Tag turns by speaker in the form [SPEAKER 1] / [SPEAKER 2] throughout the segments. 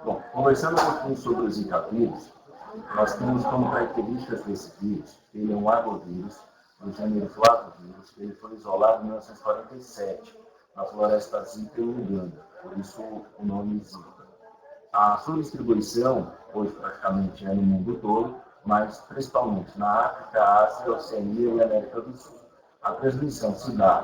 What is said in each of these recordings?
[SPEAKER 1] Bom, conversando um pouquinho sobre o Zika vírus, nós temos como características desse vírus que ele é um agovírus, do gênero flavovírus, que ele foi isolado em 1947, na floresta Zika em Uganda, por isso o nome Zika. A sua distribuição, hoje praticamente é no mundo todo, mas principalmente na África, Ásia, Oceania e América do Sul. A transmissão se dá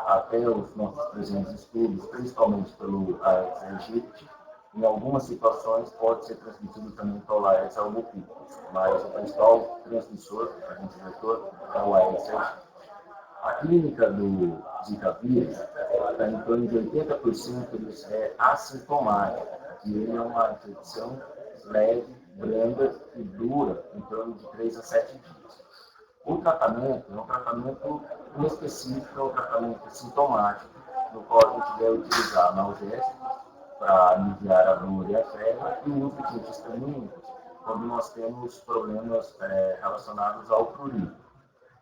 [SPEAKER 1] até os nossos presentes estudos, principalmente pelo Aedes aegypti. Em algumas situações pode ser transmitido também pelo Aedes albopictus, mas o principal transmissor, a gente vetor, é o Aedes aegypti. A clínica do Zika vírus está em torno de 80% é assintomática, e ele é uma infecção leve, branda e dura em torno de 3 a 7 dias. O tratamento é um tratamento inespecífico, é um tratamento sintomático, no qual a gente deve utilizar analgésicos para aliviar a dor e a febre e o uso de antihistamínicos quando nós temos problemas relacionados ao prurigo.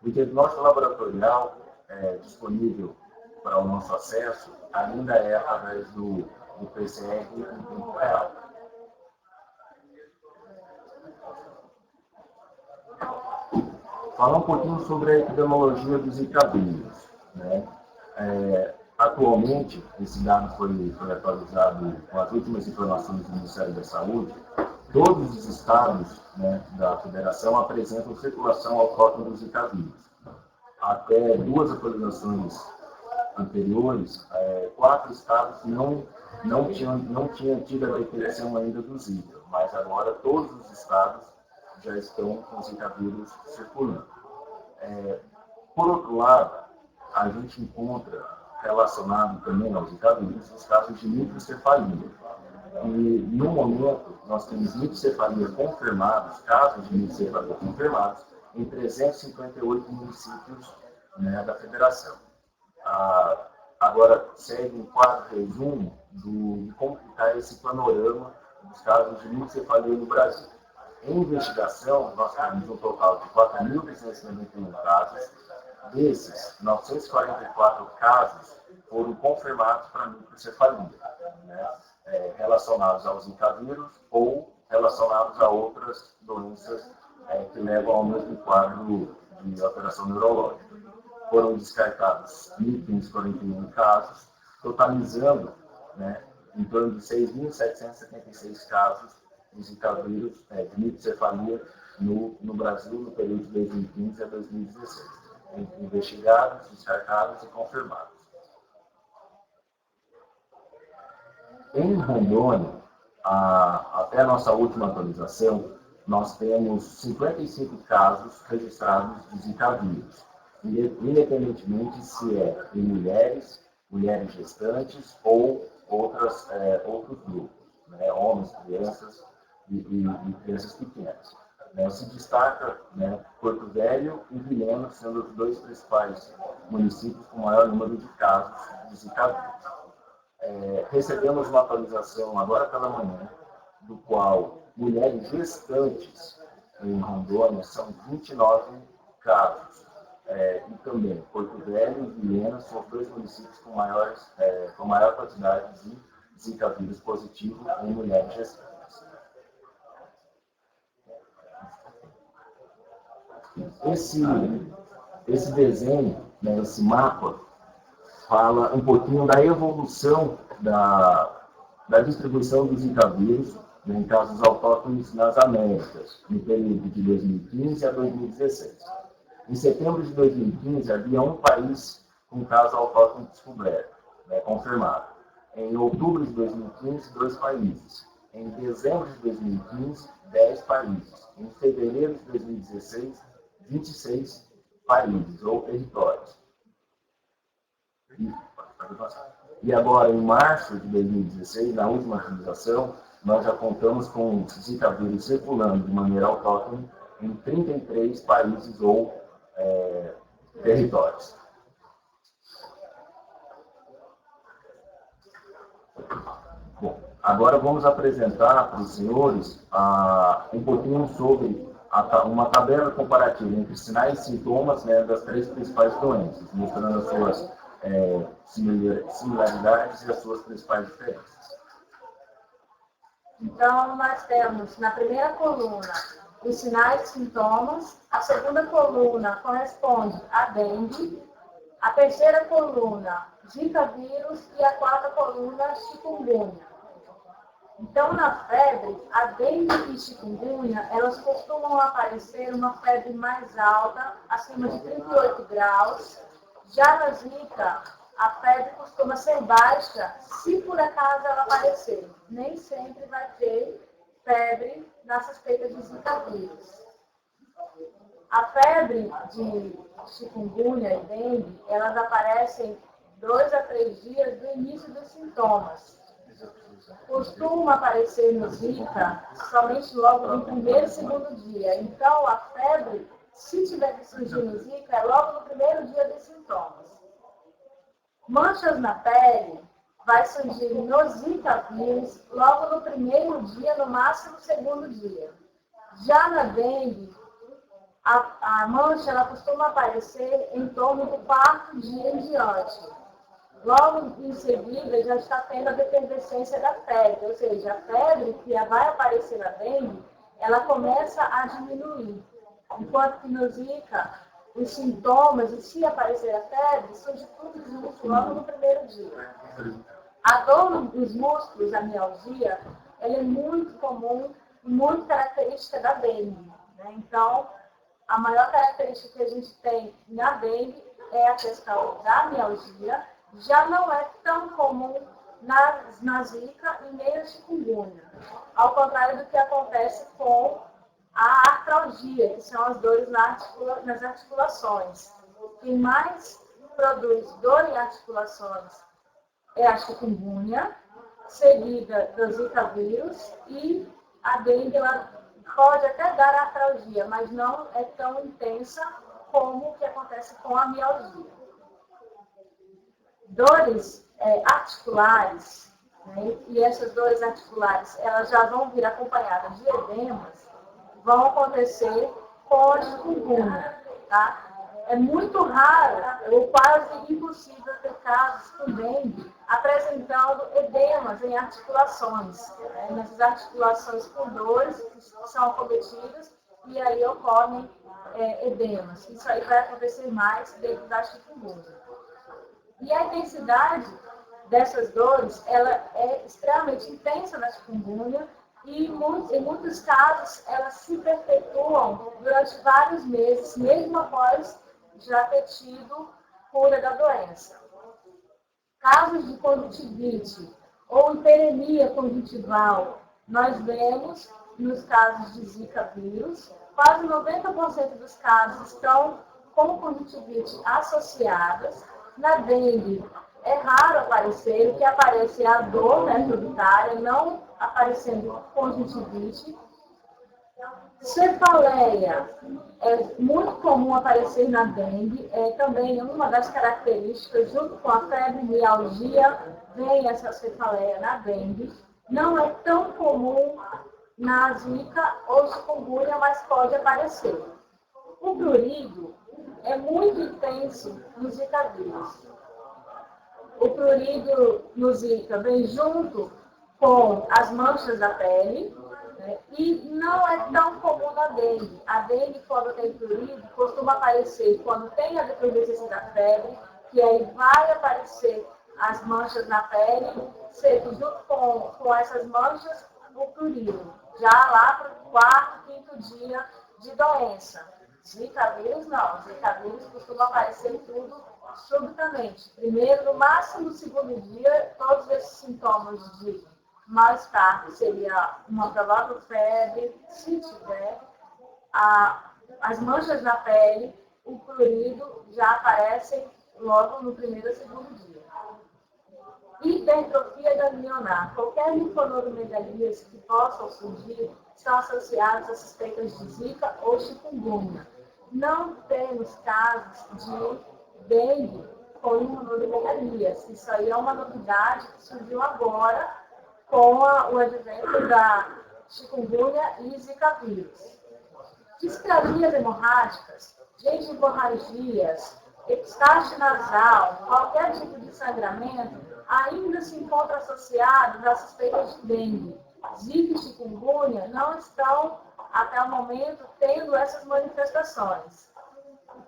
[SPEAKER 1] O diagnóstico laboratorial disponível para o nosso acesso ainda é através do PCR em tempo real. Falar um pouquinho sobre a epidemiologia do Zika vírus, né? Atualmente, esse dado foi atualizado com as últimas informações do Ministério da Saúde. Todos os estados, né, da federação apresentam circulação autóctone do Zika vírus. Até 2 atualizações anteriores, 4 estados não tinham tido a detecção ainda do Zika, mas agora todos os estados já estão com o Zika vírus circulando. Por outro lado, a gente encontra relacionado também ao Zika vírus os casos de microcefalia. E, no momento, nós temos microcefalia confirmados, casos de microcefalia confirmados, em 358 municípios, né, da federação. Agora, segue um quadro resumo de como está esse panorama dos casos de microcefalia no Brasil. Em investigação, nós temos um total de 4.391 casos. Desses, 944 casos foram confirmados para microcefalia, né, relacionados ao Zika vírus ou relacionados a outras doenças que levam ao mesmo quadro de alteração neurológica. Foram descartados 1.541 casos, totalizando, né, em torno de 6.776 casos de Zika vírus, de microcefalia no Brasil no período de 2015 a 2016. Investigados, descartados e confirmados. Em Rondônia, até a nossa última atualização, nós temos 55 casos registrados de Zika vírus, independentemente se é em mulheres gestantes ou outros grupos, né, homens, crianças e crianças pequenas. Se destaca, né, Porto Velho e Vilhena, sendo os 2 principais municípios com maior número de casos de Zika vírus. Recebemos uma atualização agora pela manhã, do qual mulheres gestantes em Rondônia são 29 casos. E também Porto Velho e Vilhena são os 2 municípios com maior quantidade de Zika vírus positivo em mulheres gestantes. Esse desenho, né, esse mapa, fala um pouquinho da evolução da distribuição do Zika vírus, né, em casos autóctones nas Américas, no período de 2015 a 2016. Em setembro de 2015, havia um país com caso autóctone descoberto, né, confirmado. Em outubro de 2015, 2 países. Em dezembro de 2015, 10 países. Em fevereiro de 2016, 26 países ou territórios. E agora, em março de 2016, na última atualização, nós já contamos com Zika vírus circulando de maneira autóctone em 33 países ou territórios. Bom, agora vamos apresentar para os senhores um pouquinho sobre uma tabela comparativa entre sinais e sintomas, né, das 3 principais doenças, mostrando as suas similaridades e as suas principais diferenças.
[SPEAKER 2] Então, nós temos na primeira coluna os sinais e sintomas, a segunda coluna corresponde à dengue, a terceira coluna, Zika vírus, e a quarta coluna, chikungunya. Então, na febre, a dengue e chikungunya, elas costumam aparecer uma febre mais alta, acima de 38 graus. Já na Zika, a febre costuma ser baixa, se por acaso ela aparecer. Nem sempre vai ter febre na suspeita de Zika vírus. A febre de chikungunya e dengue, elas aparecem 2 a 3 dias do início dos sintomas. Costuma aparecer no Zika somente logo no primeiro e segundo dia. Então, a febre, se tiver que surgir no Zika, é logo no primeiro dia dos sintomas. Manchas na pele vai surgir no Zika vírus logo no primeiro dia, no máximo no segundo dia. Já na dengue, a mancha ela costuma aparecer em torno do quarto dia em diante. Logo em seguida, já está tendo a defervescência da febre, ou seja, a febre que vai aparecer na dengue, ela começa a diminuir. Enquanto que no Zika, os sintomas, e se aparecer a febre, surge tudo junto logo no primeiro dia. A dor nos músculos, a mialgia, ela é muito comum e muito característica da dengue. Né? Então, a maior característica que a gente tem na dengue é a questão da mialgia. Já não é tão comum na Zika e nem na chikungunya. Ao contrário do que acontece com a artralgia, que são as dores nas articulações. Quem mais produz dor em articulações é a chikungunya, seguida do Zika vírus, e a dengue ela pode até dar artralgia, mas não é tão intensa como o que acontece com a mialgia. Dores articulares, né, e essas dores articulares elas já vão vir acompanhadas de edemas, vão acontecer com a chikungunya. Tá? É muito raro, ou quase impossível, ter casos com dengue apresentando edemas em articulações, né, nessas articulações com dores que são acometidas e aí ocorrem edemas. Isso aí vai acontecer mais dentro da chikungunya. E a intensidade dessas dores, ela é extremamente intensa na chikungunya e, em muitos casos, elas se perpetuam durante vários meses, mesmo após já ter tido cura da doença. Casos de conjuntivite ou hiperemia conjuntival, nós vemos nos casos de Zika vírus, quase 90% dos casos estão com conjuntivite associadas. Na dengue, é raro aparecer, o que aparece é a dor subitária, não aparecendo conjuntivite. Cefaleia é muito comum aparecer na dengue, é também uma das características, junto com a febre e mialgia, vem essa cefaleia na dengue. Não é tão comum na Zika ou chikungunya, mas pode aparecer. O prurido é muito intenso no Zika vírus. O prurido no Zika vem junto com as manchas da pele, né? E não é tão comum na dengue. A dengue, quando tem prurido, costuma aparecer quando tem a defervescência da febre, que aí vai aparecer as manchas na pele, junto com essas manchas, o prurido. Já lá para o quarto, quinto dia de doença. Zika vírus não. Zika vírus costuma aparecer tudo subitamente. Primeiro, no máximo, no segundo dia, todos esses sintomas de mal-estar, que seria uma provável febre, se tiver, as manchas na pele, o prurido já aparecem logo no primeiro e segundo dia. Hipertrofia ganglionar. Qualquer linfonodomegalias que possam surgir estão associadas a suspeitas de Zika ou chikungunya. Não temos casos de dengue com linfonodomegalias. Isso aí é uma novidade que surgiu agora com o advento da chikungunya e Zika vírus. Displasias hemorrágicas, gengivomorragias, epistaxe nasal, qualquer tipo de sangramento ainda se encontra associado à suspeita de dengue. Zika e chikungunya não estão, até o momento, tendo essas manifestações.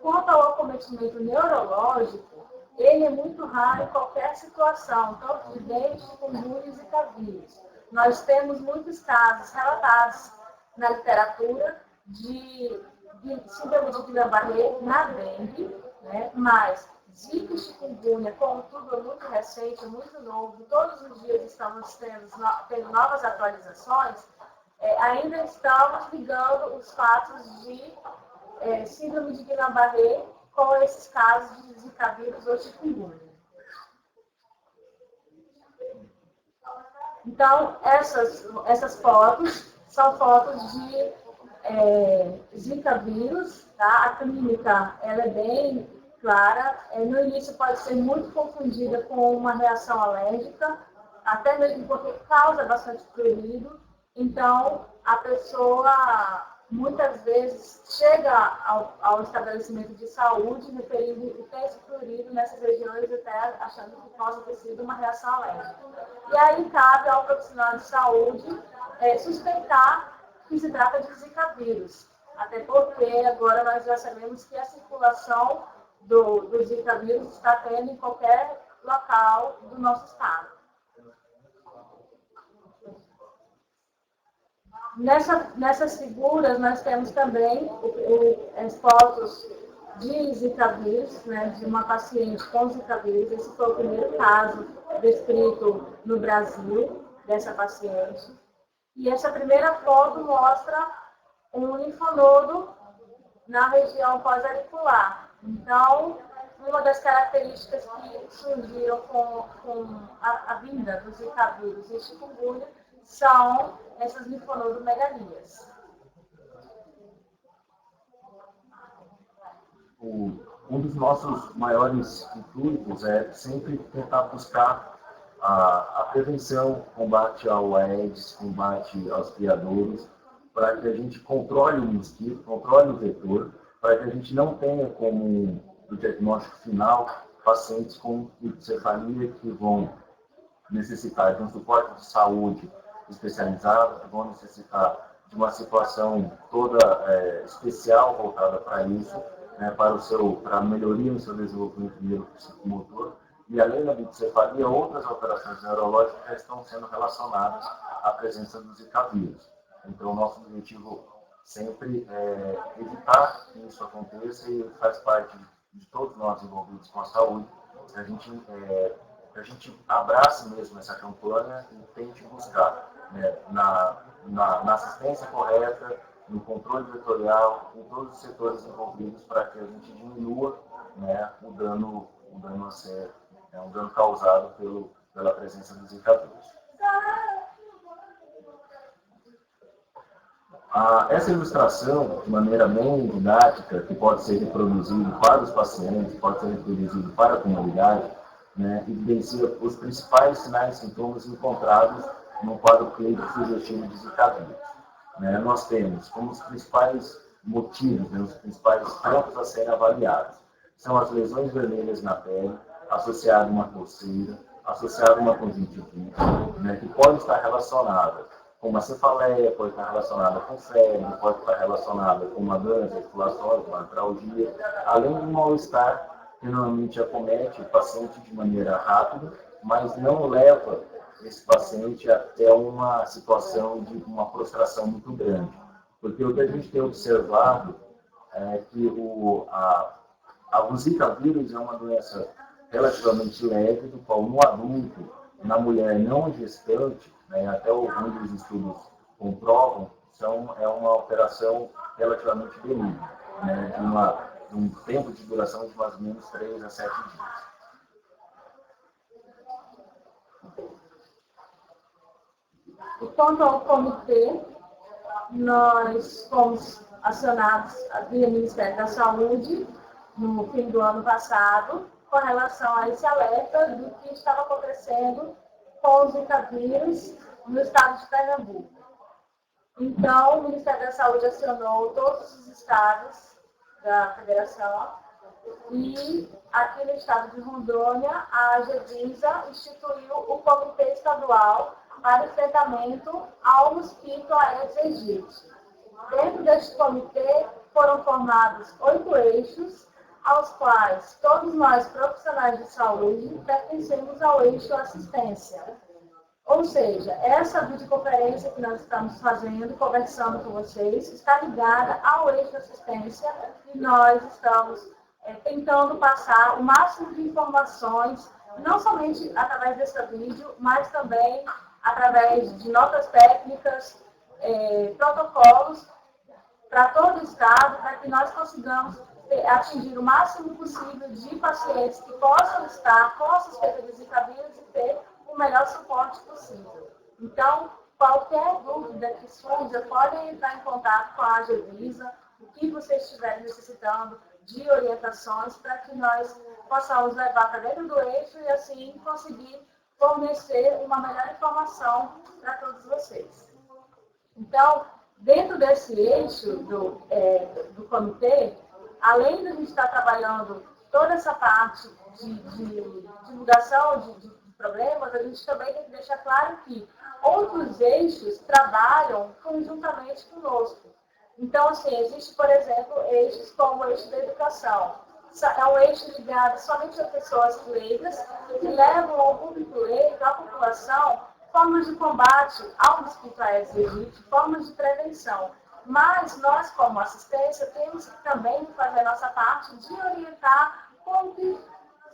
[SPEAKER 2] Quanto ao acometimento neurológico, ele é muito raro em qualquer situação, tanto de dengue, chikungunya e zika vírus. Nós temos muitos casos relatados na literatura de síndrome de Guillain-Barré na dengue, né? Mas zika e chikungunya, contudo, é muito recente, é muito novo, todos os dias estamos tendo novas atualizações, ainda estamos ligando os fatos de síndrome de Guillain-Barré com esses casos de zika vírus ou chikungunya. Então, essas fotos são fotos de zika vírus, tá? A clínica ela é bem clara, no início pode ser muito confundida com uma reação alérgica, até mesmo porque causa bastante prurido, então a pessoa muitas vezes chega ao estabelecimento de saúde referindo que tem esse prurido nessas regiões até achando que possa ter sido uma reação alérgica. E aí cabe ao profissional de saúde suspeitar que se trata de zika vírus. Até porque agora nós já sabemos que a circulação do zika vírus está tendo em qualquer local do nosso estado. Nessas figuras nós temos também as fotos de zika vírus, né, de uma paciente com zika vírus. Esse foi o primeiro caso descrito no Brasil dessa paciente. E essa primeira foto mostra um linfonodo na região pós-auricular. Então, uma das características que surgiram com a vinda do zika vírus e chikungunya são essas linfonodomegalias.
[SPEAKER 1] Um dos nossos maiores intuitos é sempre tentar buscar a prevenção, combate ao Aedes, combate aos criadores, para que a gente controle o mosquito, controle o vetor, para que a gente não tenha como o diagnóstico final pacientes com hidrocefalia que vão necessitar de um suporte de saúde especializado, que vão necessitar de uma situação toda especial voltada para isso, né, para a melhoria no seu desenvolvimento neuropsicomotor. E além da hidrocefalia, outras alterações neurológicas já estão sendo relacionadas à presença do zika vírus. Então, o nosso objetivo sempre é evitar que isso aconteça e faz parte de todos nós envolvidos com a saúde, que a gente abrace mesmo essa campanha e tente buscar, né, na assistência correta, no controle vetorial, em todos os setores envolvidos, para que a gente diminua, né, o dano a ser, um dano causado pela presença dos zika vírus. Essa ilustração, de maneira bem didática, que pode ser reproduzida para os pacientes, pode ser reproduzida para a comunidade, né, evidencia os principais sinais e sintomas encontrados no quadro clínico sugestivo de zika vírus. Né, nós temos como os principais motivos, né, os principais pontos a serem avaliados. São as lesões vermelhas na pele, associadas a uma coceira, associadas a uma conjuntivite, né, que pode estar relacionada com uma cefaleia, pode estar relacionada com febre, pode estar relacionada com uma dor nas articulações, uma artralgia, além de um mal-estar que normalmente acomete o paciente de maneira rápida, mas não leva esse paciente até uma situação de uma prostração muito grande. Porque o que a gente tem observado é que o zika vírus é uma doença relativamente leve, do qual no adulto, na mulher não gestante, né, até onde os estudos comprovam, é uma operação relativamente benigna, né, de um tempo de duração de mais ou menos 3 a 7 dias.
[SPEAKER 2] E quanto ao comitê, nós fomos acionados via Ministério da Saúde no fim do ano passado com relação a esse alerta do que estava acontecendo com o zika vírus no estado de Pernambuco. Então, o Ministério da Saúde acionou todos os estados da federação e aqui no estado de Rondônia, a Agevisa instituiu o Comitê Estadual para enfrentamento ao mosquito Aedes aegypti. Dentro deste comitê foram formados 8 eixos, aos quais todos nós, profissionais de saúde, pertencemos ao eixo assistência. Ou seja, essa videoconferência que nós estamos fazendo, conversando com vocês, está ligada ao eixo assistência e nós estamos tentando passar o máximo de informações, não somente através desse vídeo, mas também através de notas técnicas, protocolos para todo o Estado, para que nós consigamos atingir o máximo possível de pacientes que possam estar com a suspeita de Zika vírus e ter o melhor suporte possível. Então, qualquer dúvida que surja, podem entrar em contato com a Agevisa, o que vocês estiverem necessitando de orientações para que nós possamos levar para dentro do eixo e assim conseguir fornecer uma melhor informação para todos vocês. Então, dentro desse eixo do comitê, além de a gente estar trabalhando toda essa parte de divulgação de problemas, a gente também tem que deixar claro que outros eixos trabalham conjuntamente conosco. Então, assim, existe, por exemplo, eixos como o eixo da educação. É um eixo ligado somente a pessoas leigas, que levam ao público leigo, à população, formas de combate ao mosquito Aedes aegypti, formas de prevenção. Mas nós, como assistência, temos que também fazer a nossa parte de orientar como que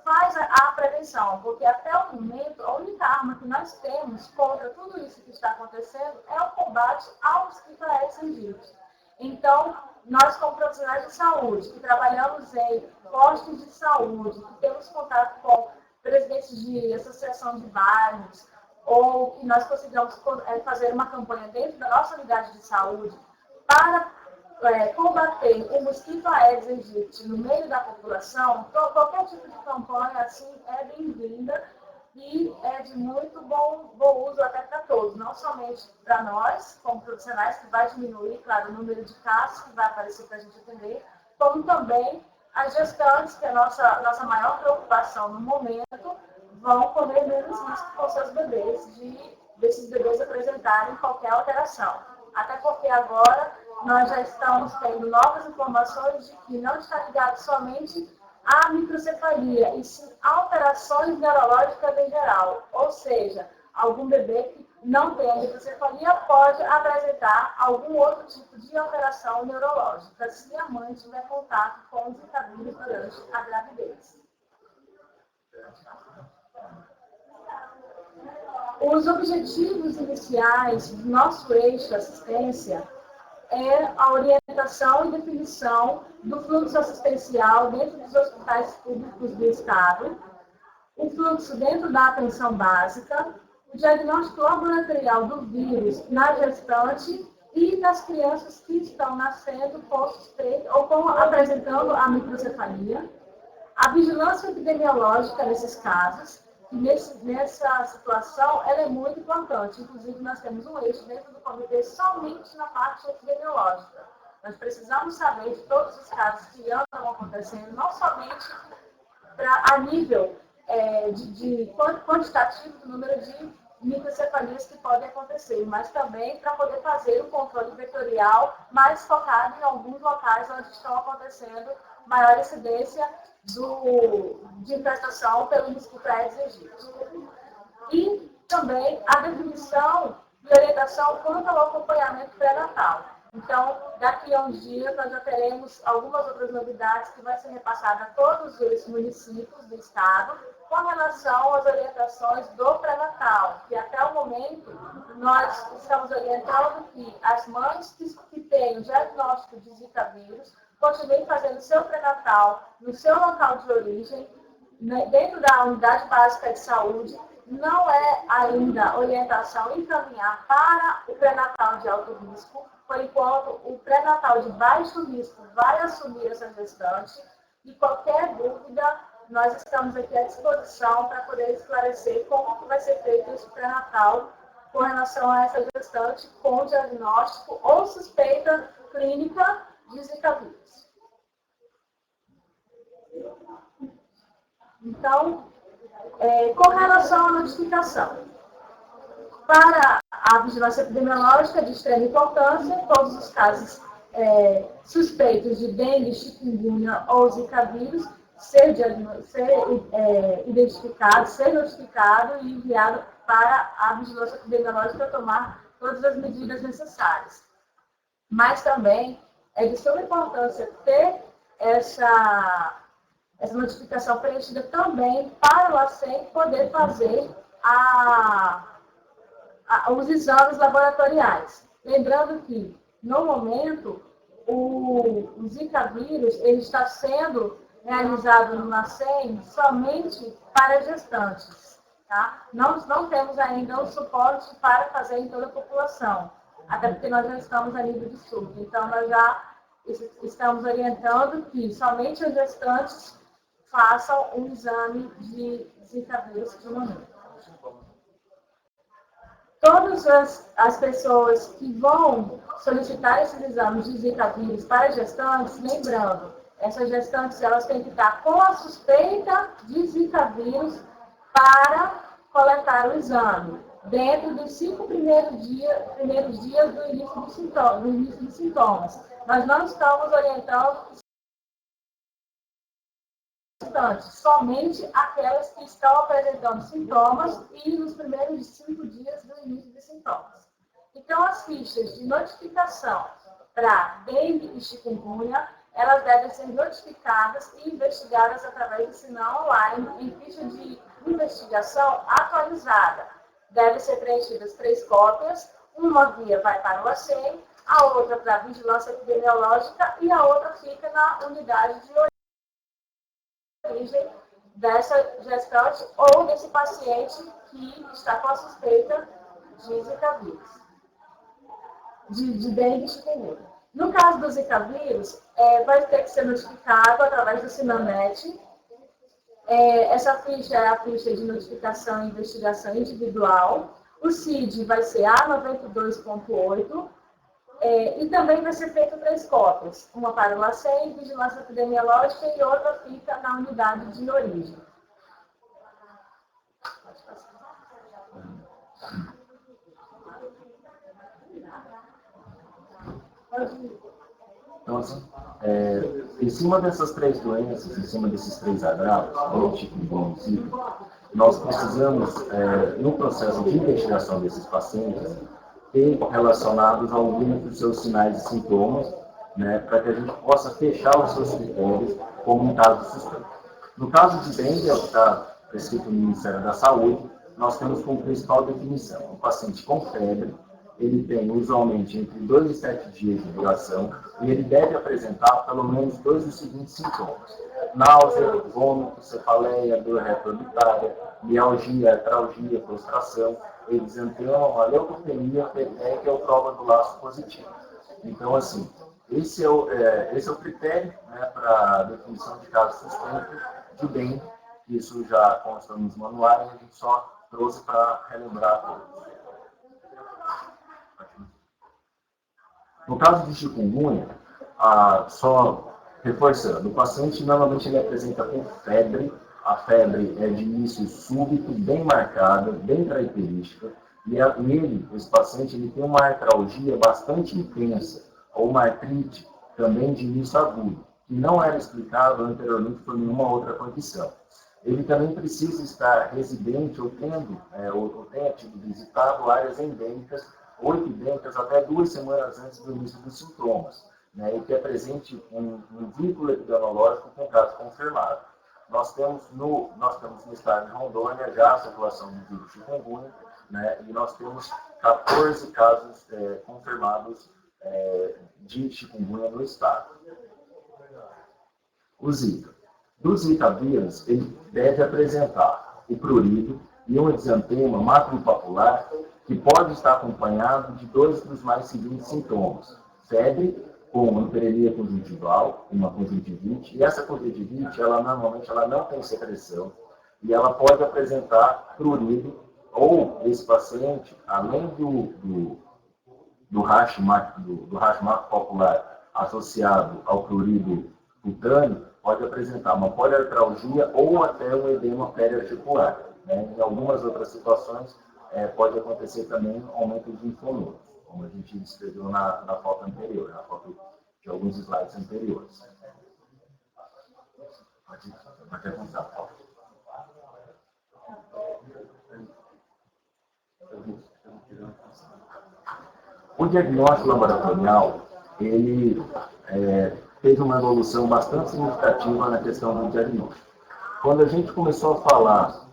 [SPEAKER 2] faz a prevenção, porque até o momento, a única arma que nós temos contra tudo isso que está acontecendo é o combate ao mosquito Aedes aegypti. Então, nós como profissionais de saúde, que trabalhamos em postos de saúde, que temos contato com presidentes de associação de bairros, ou que nós consigamos fazer uma campanha dentro da nossa unidade de saúde para combater o mosquito Aedes aegypti no meio da população, qualquer tipo de campanha assim é bem-vinda e é de muito bom uso até para todos, não somente para nós, como profissionais, que vai diminuir, claro, o número de casos que vai aparecer para a gente atender, como também as gestantes, que é a nossa maior preocupação no momento, vão correr menos risco com seus bebês, desses bebês apresentarem qualquer alteração. Até porque agora nós já estamos tendo novas informações de que não está ligado somente à microcefalia, e sim alterações neurológicas em geral. Ou seja, algum bebê que não tem a microcefalia pode apresentar algum outro tipo de alteração neurológica, se a mãe tiver contato com os Zika vírus durante a gravidez. Os objetivos iniciais do nosso eixo assistência é a orientação e definição do fluxo assistencial dentro dos hospitais públicos do Estado, o fluxo dentro da atenção básica, o diagnóstico laboratorial do vírus na gestante e nas crianças que estão nascendo com suspeita ou apresentando a microcefalia, a vigilância epidemiológica nesses casos. Nessa situação, ela é muito importante. Inclusive, nós temos um eixo dentro do comitê somente na parte epidemiológica. Nós precisamos saber de todos os casos que andam acontecendo, não somente a nível de quantitativo do número de microcefalias que podem acontecer, mas também para poder fazer o controle vetorial mais focado em alguns locais onde estão acontecendo maior incidência de infestação pelo mosquito Aedes aegypti. E também a definição e orientação quanto ao acompanhamento pré-natal. Então, daqui a uns dias, nós já teremos algumas outras novidades que vai ser repassada a todos os municípios do Estado com relação às orientações do pré-natal, que até o momento nós estamos orientando que as mães que têm o diagnóstico de Zika vírus continuem fazendo seu pré-natal no seu local de origem, dentro da unidade básica de saúde. Não é ainda orientação encaminhar para o pré-natal de alto risco, por enquanto o pré-natal de baixo risco vai assumir essa gestante, e qualquer dúvida, nós estamos aqui à disposição para poder esclarecer como que vai ser feito esse pré-natal com relação a essa gestante com diagnóstico ou suspeita clínica de Zika vírus. Então, com relação à notificação, Para a vigilância epidemiológica de extrema importância, todos os casos suspeitos de dengue, chikungunya ou zika vírus ser identificado, ser notificado e enviado para a vigilância epidemiológica para tomar todas as medidas necessárias. Mas também é de suma importância ter essa notificação preenchida também para o ACEM poder fazer os exames laboratoriais. Lembrando que, no momento, o Zika vírus ele está sendo realizado no ACEM somente para gestantes. Tá? Não temos ainda o suporte para fazer em toda a população, até porque nós já estamos a nível de surto. Então, nós já estamos orientando que somente os gestantes façam um exame de Zika vírus de momento. Todas as pessoas que vão solicitar esses exames de Zika vírus para gestantes, lembrando, essas gestantes elas têm que estar com a suspeita de Zika vírus para coletar o exame, dentro dos 5 primeiros dias do início dos sintomas. Nós não estamos orientando somente aquelas que estão apresentando sintomas e nos primeiros 5 dias do início dos sintomas. Então, as fichas de notificação para dengue e chikungunya, elas devem ser notificadas e investigadas através do sinal online em ficha de investigação atualizada. Devem ser preenchidas 3 cópias, uma via vai para o ACEM, a outra para a vigilância epidemiológica e a outra fica na unidade de origem dessa gestante ou desse paciente que está com a suspeita de Zika vírus, de dengue e chikungunya. No caso do Zika vírus, vai ter que ser notificado através do Sinamet. Essa ficha é a ficha de notificação e investigação individual. O CID vai ser A92.8. E também vai ser feito 3 cópias, uma para o LACEN, vigilância epidemiológica, e outra fica na unidade de origem.
[SPEAKER 1] Então, assim, em cima dessas 3 doenças, em cima desses 3 agravos, tipo Zika, nós precisamos, no processo de investigação desses pacientes, relacionados a alguns dos seus sinais e sintomas, né, para que a gente possa fechar os seus critérios como um caso suspeito. No caso de dengue, que está prescrito no Ministério da Saúde, nós temos como principal definição um paciente com febre, ele tem usualmente entre 2 e 7 dias de duração e ele deve apresentar pelo menos 2 dos seguintes sintomas: náusea, vômito, cefaleia, dor retroorbitária, mialgia, artralgia, prostração, exantema, leucopenia, peteca ou prova do laço positivo. Então, assim, esse é o critério, né, para a definição de caso suspeito de dengue. Isso já consta nos manuais, a gente só trouxe para relembrar todos. No caso de chikungunya, só reforçando, o paciente normalmente ele apresenta com febre. A febre é de início súbito, bem marcada, bem característica, e nele, esse paciente ele tem uma artralgia bastante intensa, ou uma artrite também de início agudo, que não era explicado anteriormente por nenhuma outra condição. Ele também precisa estar residente ou tenha tido visitado áreas endêmicas ou epidêmicas até 2 semanas antes do início dos sintomas, né, e que apresente um vínculo epidemiológico com caso confirmado. Nós temos no estado de Rondônia já a circulação do vírus chikungunya, né, e nós temos 14 casos confirmados de chikungunya no estado. O Zika. Do Zika vírus, ele deve apresentar o prurido e um exantema macropapular que pode estar acompanhado de 2 dos mais seguintes sintomas: febre, com hiperemia conjuntival, uma conjuntivite, e essa conjuntivite, normalmente não tem secreção, e ela pode apresentar prurido, ou esse paciente, além do racho macropapular associado ao prurido cutâneo, pode apresentar uma poliartralgia ou até um edema periarticular, né? Em algumas outras situações, pode acontecer também um aumento de linfonodos, como a gente descreveu na foto anterior, na foto de alguns slides anteriores. Pode avançar, Paulo. O diagnóstico laboratorial, ele teve uma evolução bastante significativa na questão do diagnóstico. Quando a gente começou a falar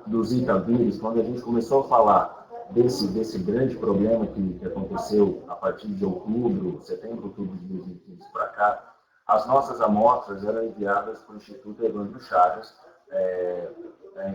[SPEAKER 1] do Zika vírus, quando a gente começou a falar desse grande problema que aconteceu a partir de setembro, outubro de 2015 para cá, as nossas amostras eram enviadas para o Instituto Evandro Chagas,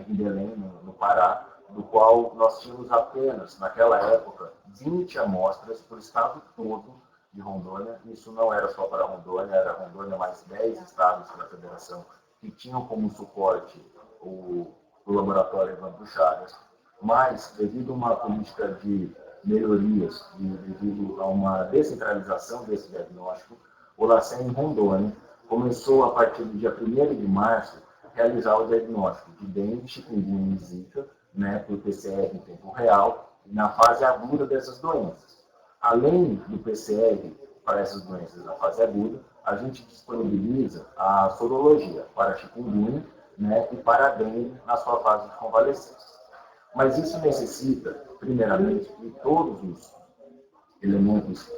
[SPEAKER 1] em Belém, no Pará, do qual nós tínhamos apenas, naquela época, 20 amostras para o estado todo de Rondônia. Isso não era só para Rondônia, era Rondônia mais 10 estados da federação que tinham como suporte o laboratório Evandro Chagas. Mas, devido a uma política de melhorias, devido a uma descentralização desse diagnóstico, o LACEN em Rondônia começou, a partir do dia 1º de março, a realizar o diagnóstico de dengue, chikungunya e zika, por PCR em tempo real, na fase aguda dessas doenças. Além do PCR para essas doenças na fase aguda, a gente disponibiliza a sorologia para a chikungunya, e para a dengue na sua fase de convalescência. Mas isso necessita, primeiramente, que todos os elementos,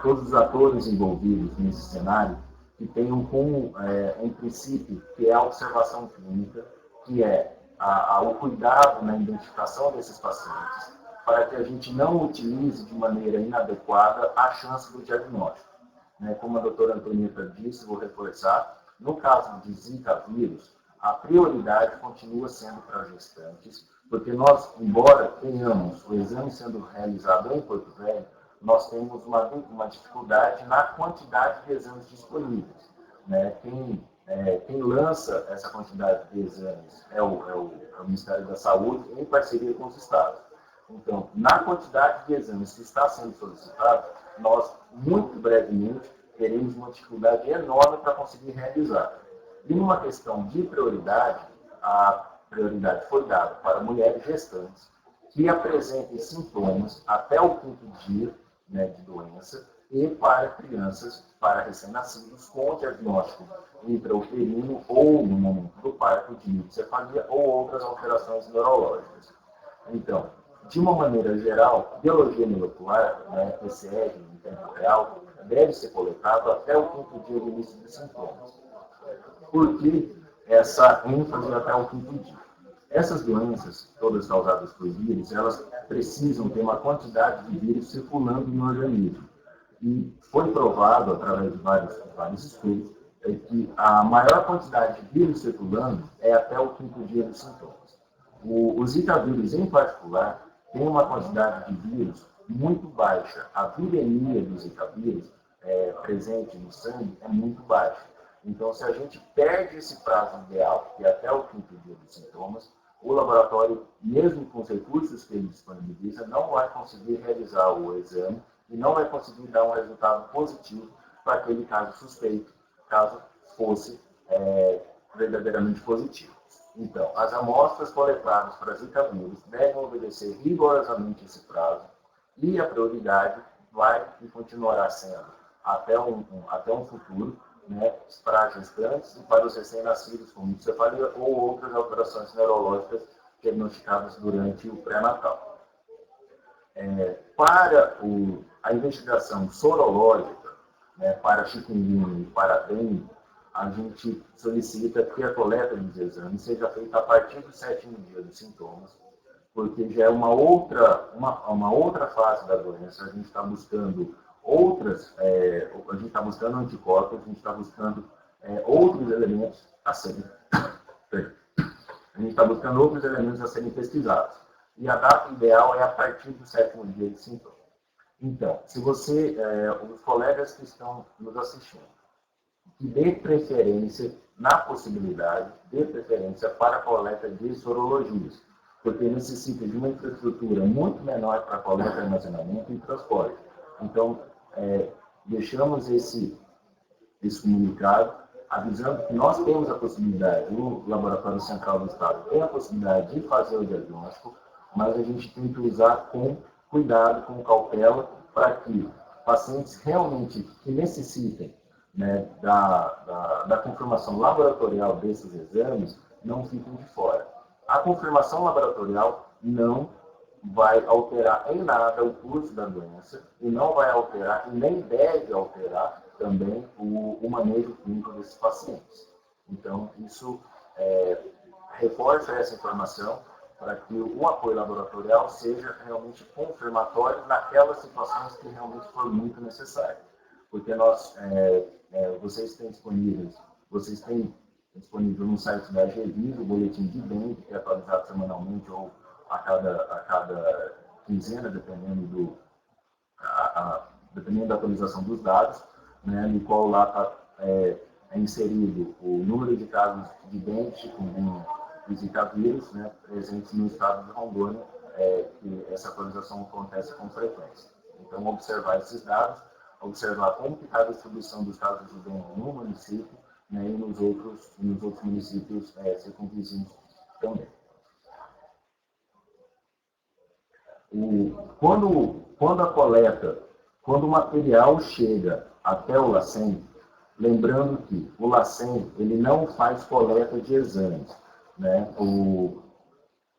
[SPEAKER 1] todos os atores envolvidos nesse cenário, que tenham como um princípio, que é a observação clínica, que é o cuidado na identificação desses pacientes, para que a gente não utilize de maneira inadequada a chance do diagnóstico. Como a doutora Antonieta disse, vou reforçar, no caso de Zika vírus, a prioridade continua sendo para gestantes, porque nós, embora tenhamos o exame sendo realizado em Porto Velho, nós temos uma dificuldade na quantidade de exames disponíveis. Quem lança essa quantidade de exames é o Ministério da Saúde, em parceria com os estados. Então, na quantidade de exames que está sendo solicitado, nós, muito brevemente, teremos uma dificuldade enorme para conseguir realizar. E numa questão de prioridade, a prioridade foi dada para mulheres gestantes que apresentem sintomas até o 5º dia de doença e para crianças, para recém-nascidos, com diagnóstico intrauterino ou, no momento do parto, de microcefalia ou outras alterações neurológicas. Então, de uma maneira geral, biologia molecular, PCR em tempo real, deve ser coletado até o 5º dia do início dos sintomas. Por que essa ênfase até o 5º dia? Essas doenças, todas causadas por vírus, elas precisam ter uma quantidade de vírus circulando no organismo. E foi provado, através de vários estudos, que a maior quantidade de vírus circulando é até o 5º dia dos sintomas. O Zika vírus, em particular, tem uma quantidade de vírus muito baixa. A viremia do Zika vírus presente no sangue é muito baixa. Então, se a gente perde esse prazo ideal, que é até o 5º dia dos sintomas, o laboratório, mesmo com os recursos que ele disponibiliza, não vai conseguir realizar o exame e não vai conseguir dar um resultado positivo para aquele caso suspeito, caso fosse verdadeiramente positivo. Então, as amostras coletadas para Zika vírus devem obedecer rigorosamente esse prazo e a prioridade vai e continuará sendo até um futuro, para gestantes e para os recém-nascidos com microcefalia ou outras alterações neurológicas diagnosticadas durante o pré-natal. Para a investigação sorológica, para chikungunya e para dengue, a gente solicita que a coleta dos exames seja feita a partir do 7º dia dos sintomas, porque já é uma outra fase da doença. A gente está buscando a gente está buscando anticorpos, a gente está buscando outros elementos a serem pesquisados. E a data ideal é a partir do 7º dia de sintomas. Então, se os colegas que estão nos assistindo, que dê preferência para a coleta de sorologias, porque necessita de uma infraestrutura muito menor para coleta, armazenamento e transporte. Então, deixamos esse comunicado, avisando que nós temos a possibilidade, o Laboratório Central do Estado tem a possibilidade de fazer o diagnóstico, mas a gente tem que usar com cuidado, com cautela, para que pacientes realmente que necessitem, né, da confirmação laboratorial desses exames não fiquem de fora. A confirmação laboratorial não vai alterar em nada o curso da doença e não vai alterar e nem deve alterar também o manejo clínico desses pacientes. Então, isso reforça essa informação para que o apoio laboratorial seja realmente confirmatório naquelas situações que realmente for muito necessário. Porque vocês têm disponível no site da GEVIS o boletim de dengue, que é atualizado semanalmente ou a cada quinzena, dependendo da atualização dos dados, né, no qual lá está inserido o número de casos de dengue, chikungunya e zika vírus, né, presentes no estado de Rondônia, que essa atualização acontece com frequência. Então, observar esses dados, observar como está a distribuição dos casos de dengue no município, né, e nos outros municípios circunvizinhos também. Quando a coleta, quando o material chega até o LACEN, lembrando que o LACEN ele não faz coleta de exames, né?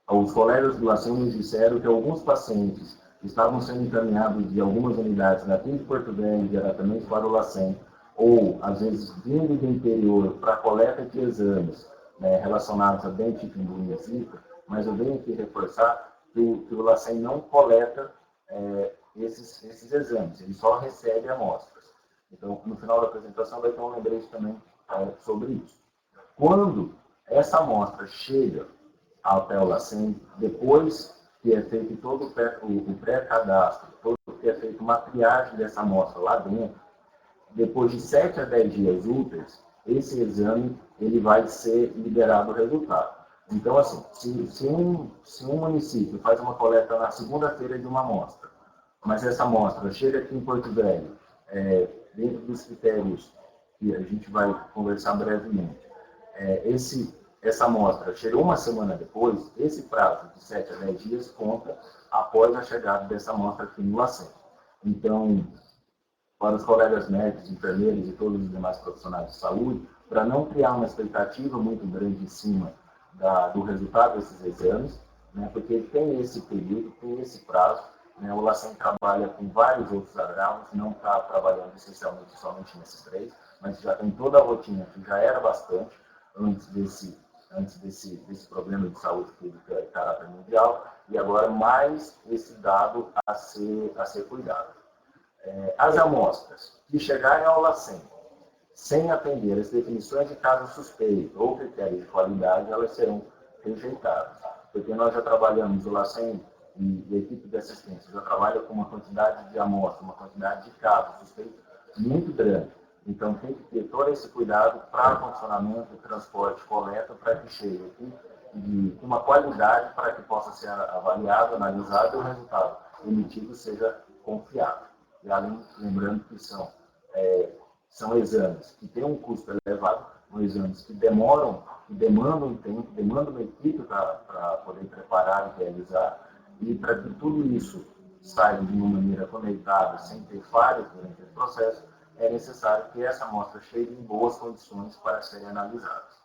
[SPEAKER 1] Os colegas do LACEN nos disseram que alguns pacientes que estavam sendo encaminhados de algumas unidades daqui de Porto Velho diretamente para o LACEN, ou às vezes vindo do interior para coleta de exames, né, relacionados a dengue, chikungunya e zika, mas eu venho aqui reforçar que o LACEN não coleta esses exames, ele só recebe amostras. Então, no final da apresentação vai ter um lembrete também sobre isso. Quando essa amostra chega até o LACEN, depois que é feito todo o pré-cadastro, que é feita uma triagem dessa amostra lá dentro, depois de 7 a 10 dias úteis, esse exame ele vai ser liberado o resultado. Então, assim, se um município faz uma coleta na segunda-feira de uma amostra, mas essa amostra chega aqui em Porto Velho, dentro dos critérios que a gente vai conversar brevemente, essa amostra chega uma semana depois, esse prazo de 7 a 10 dias conta após a chegada dessa amostra aqui no LACEN. Então, para os colegas médicos, enfermeiros e todos os demais profissionais de saúde, para não criar uma expectativa muito grande em cima do resultado desses exames, né, porque tem esse período, tem esse prazo, né, o LACEN trabalha com vários outros agravos, não está trabalhando essencialmente somente nesses 3, mas já tem toda a rotina, que já era bastante antes desse problema de saúde pública de caráter mundial, e agora mais esse dado a ser cuidado. As amostras que chegarem ao LACEN sem atender as definições de caso suspeito ou critérios de qualidade, elas serão rejeitadas. Porque nós já trabalhamos, o LACEN e a equipe de assistência já trabalha com uma quantidade de amostras, uma quantidade de casos suspeitos muito grande. Então tem que ter todo esse cuidado para funcionamento, transporte, coleta, para que chegue aqui com uma qualidade para que possa ser avaliado, analisado e o resultado emitido seja confiável. E além, lembrando que são exames que têm um custo elevado, são exames que demandam tempo, demandam uma equipe para poder preparar e realizar, e para que tudo isso saia de uma maneira conectada, sem ter falhas durante esse processo, é necessário que essa amostra chegue em boas condições para serem analisadas.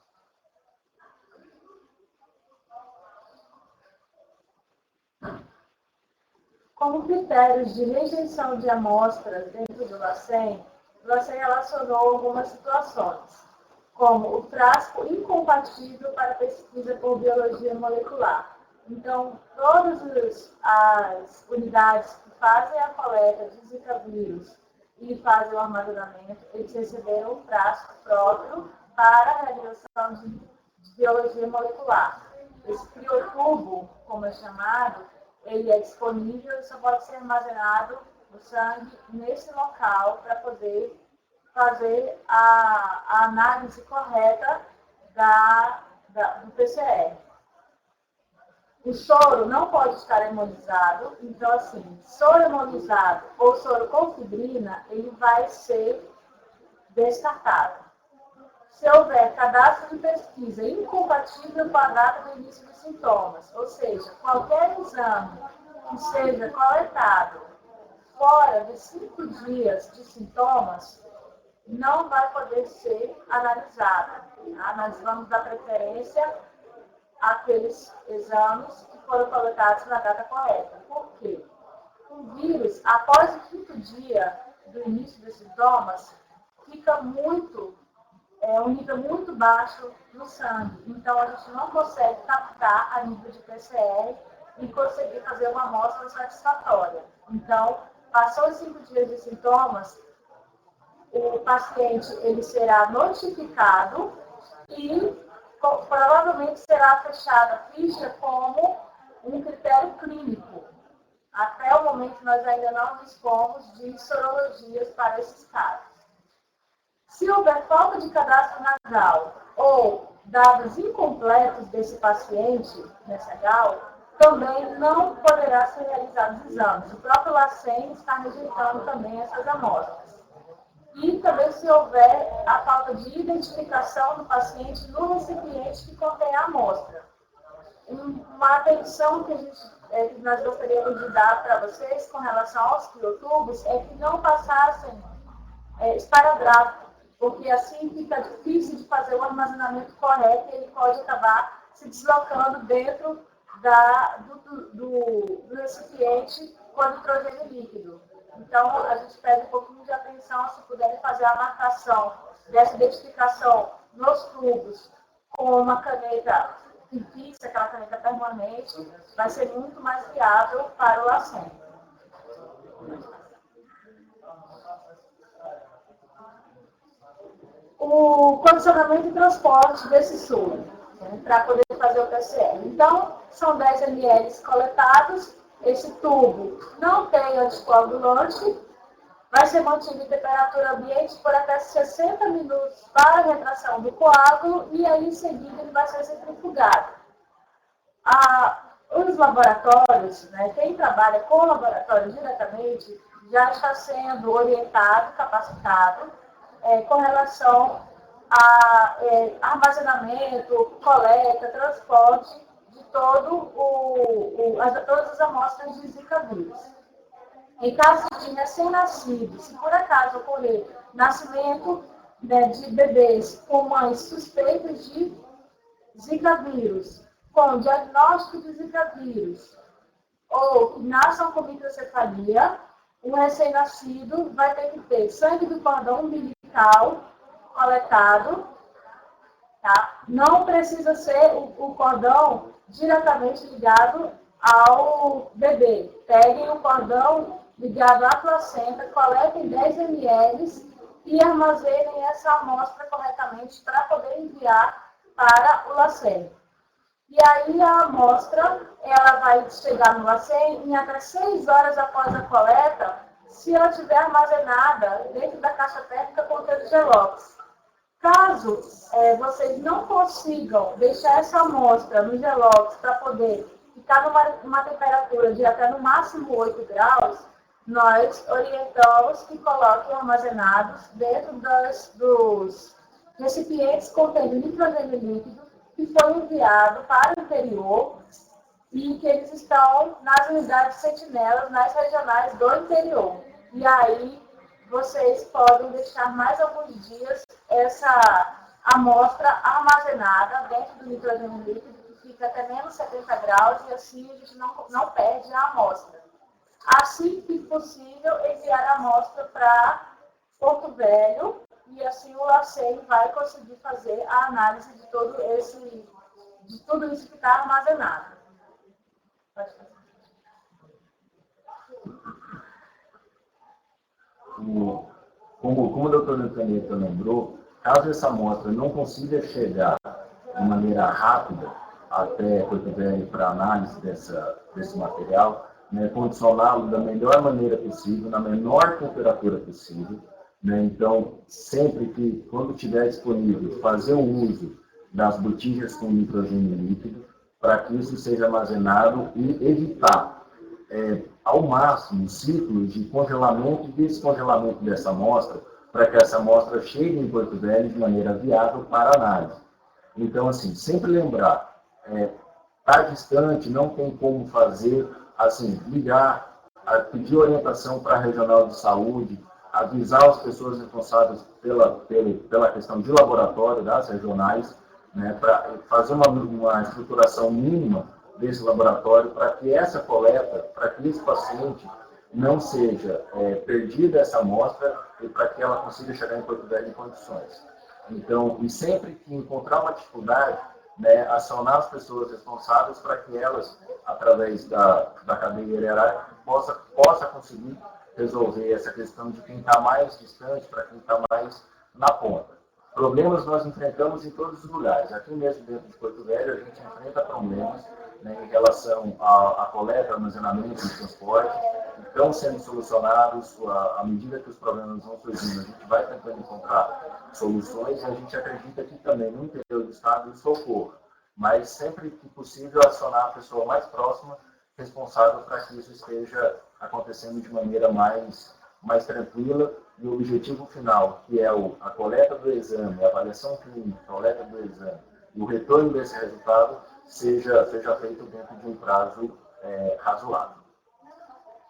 [SPEAKER 2] Como critérios de rejeição de amostras dentro do LACEN, o LACEN relacionou algumas situações, como o frasco incompatível para pesquisa por biologia molecular. Então, todas as unidades que fazem a coleta de Zika vírus e fazem o armazenamento, eles receberam um frasco próprio para a realização de biologia molecular. Esse criotubo, como é chamado, ele é disponível e só pode ser armazenado o sangue nesse local para poder fazer a análise correta do PCR. O soro não pode estar hemonizado, então, assim, soro hemonizado ou soro com fibrina, ele vai ser descartado. se houver cadastro de pesquisa incompatível com a data do início dos sintomas, ou seja, qualquer exame que seja coletado fora de 5 dias de sintomas, não vai poder ser analisado. Tá? Nós vamos dar preferência àqueles exames que foram coletados na data correta. Por quê? O vírus, após o 5º dia do início dos sintomas, fica um nível muito baixo no sangue. Então, a gente não consegue captar a nível de PCR e conseguir fazer uma amostra satisfatória. Então, passou os 5 dias de sintomas, o paciente ele será notificado e provavelmente será fechada a ficha como um critério clínico. Até o momento, nós ainda não dispomos de sorologias para esses casos. Se houver falta de cadastro nasal ou dados incompletos desse paciente, nessa GAL, também não poderá ser realizados exames. O próprio LACEN está rejeitando também essas amostras. E também se houver a falta de identificação do paciente no recipiente que contém a amostra. Uma atenção que nós gostaríamos de dar para vocês com relação aos criotubos é que não passassem esparadrapo, porque assim fica difícil de fazer o armazenamento correto e ele pode acabar se deslocando dentro do recipiente com nitrogênio líquido. Então, a gente pede um pouquinho de atenção se puderem fazer a marcação dessa identificação nos tubos com uma caneta fixa, aquela caneta permanente, vai ser muito mais viável para o LACEN. O condicionamento e transporte desse soro, para poder fazer o PCR. Então, são 10 ml coletados, esse tubo não tem anticoagulante, vai ser mantido em temperatura ambiente por até 60 minutos para a retração do coágulo e aí em seguida ele vai ser centrifugado. Os laboratórios, quem trabalha com laboratório diretamente, já está sendo orientado, capacitado, com relação a armazenamento, coleta, transporte de todas as amostras de Zika vírus. Em caso de recém-nascido, se por acaso ocorrer nascimento de bebês com mães suspeitas de Zika vírus, com diagnóstico de Zika vírus, ou que nasçam com microcefalia, o recém-nascido vai ter que ter sangue do cordão umbilical coletado, tá? Não precisa ser o cordão diretamente ligado ao bebê. Peguem o cordão ligado à placenta, coletem 10 ml e armazenem essa amostra corretamente para poder enviar para o LACEN. E aí a amostra, ela vai chegar no LACEN em até 6 horas após a coleta, se ela estiver armazenada dentro da caixa térmica contendo Gelox. Caso vocês não consigam deixar essa amostra no Gelox para poder ficar numa temperatura de até no máximo 8 graus, nós orientamos que coloquem armazenados dentro dos recipientes contendo nitrogênio líquido que foi enviado para o interior e que eles estão nas unidades sentinelas, nas regionais do interior. E aí vocês podem deixar mais alguns dias essa amostra armazenada dentro do nitrogênio líquido, que fica até menos 70 graus, e assim a gente não perde a amostra. Assim que possível, enviar a amostra para Porto Velho, e assim o LACEN vai conseguir fazer a análise de tudo isso que está armazenado.
[SPEAKER 1] Como o doutor Caneta lembrou, caso essa amostra não consiga chegar de maneira rápida até Porto Velho para análise desse material, condicioná-lo da melhor maneira possível, na menor temperatura possível. Então, sempre que, quando estiver disponível, fazer o uso das botijas com nitrogênio líquido, para que isso seja armazenado e evitar, ao máximo, ciclos de congelamento e descongelamento dessa amostra, para que essa amostra chegue em Porto Velho de maneira viável para análise. Então, assim, sempre lembrar, está distante, não tem como fazer, assim, ligar, pedir orientação para a regional de saúde, avisar as pessoas responsáveis pela questão de laboratório das regionais, né, para fazer uma estruturação mínima desse laboratório para que essa coleta, para que esse paciente não seja perdida essa amostra e para que ela consiga chegar em Porto Velho em condições. Então, e sempre que encontrar uma dificuldade, né, acionar as pessoas responsáveis para que elas, através da cadeia hierárquica, possa conseguir resolver essa questão de quem está mais distante para quem está mais na ponta. Problemas nós enfrentamos em todos os lugares. Aqui mesmo dentro de Porto Velho, a gente enfrenta problemas, né, em relação à coleta, armazenamento e transporte, que estão sendo solucionados à medida que os problemas vão surgindo. A gente vai tentando encontrar soluções e a gente acredita que também no interior do estado o socorro, mas sempre que possível acionar a pessoa mais próxima responsável para que isso esteja acontecendo de maneira mais tranquila e o objetivo final, que é a coleta do exame, a avaliação clínica, a coleta do exame e o retorno desse resultado seja feito dentro de um prazo razoável.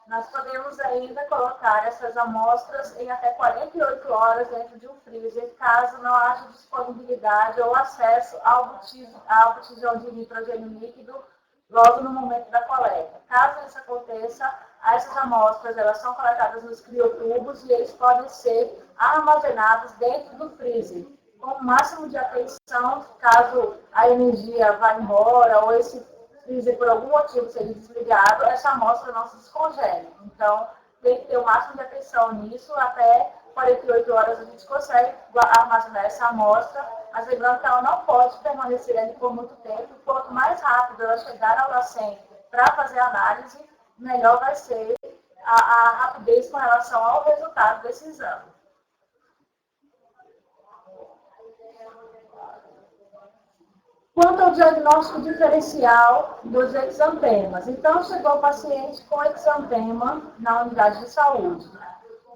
[SPEAKER 2] Nós podemos ainda colocar essas amostras em até 48 horas dentro de um freezer, caso não haja disponibilidade ou acesso ao botijão de nitrogênio líquido logo no momento da coleta. Caso isso aconteça, essas amostras elas são coletadas nos criotubos e eles podem ser armazenados dentro do freezer, com o máximo de atenção, caso a energia vá embora ou esse freezer por algum motivo seja desligado, essa amostra não se descongele. Então, tem que ter o máximo de atenção nisso, até 48 horas a gente consegue armazenar essa amostra, mas lembrando que ela não pode permanecer ali por muito tempo. Quanto mais rápido ela chegar ao LACEN para fazer a análise, melhor vai ser a rapidez com relação ao resultado desse exame. Quanto ao diagnóstico diferencial dos exantemas. Então, chegou o paciente com exantema na unidade de saúde.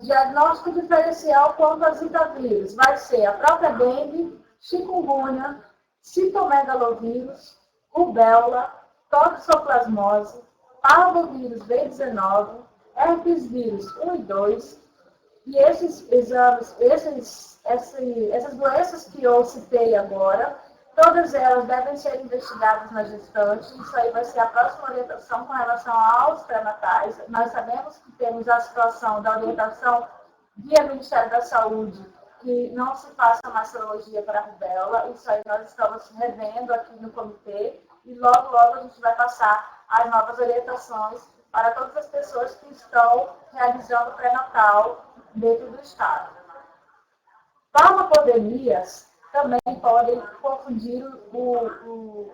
[SPEAKER 2] Diagnóstico diferencial quanto a zika vírus vai ser a própria dengue, chikungunya, citomegalovírus, rubéola, toxoplasmose, parvovírus B19, herpes vírus 1 e 2. E esses exames, essas doenças que eu citei agora, todas elas devem ser investigadas na gestante. Isso aí vai ser a próxima orientação com relação aos pré-natais. Nós sabemos que temos a situação da orientação via Ministério da Saúde, que não se faça mais serologia para a rubéola. Isso aí nós estamos revendo aqui no comitê. E logo, logo a gente vai passar as novas orientações para todas as pessoas que estão realizando pré-natal dentro do Estado. Farmacodemias também podem confundir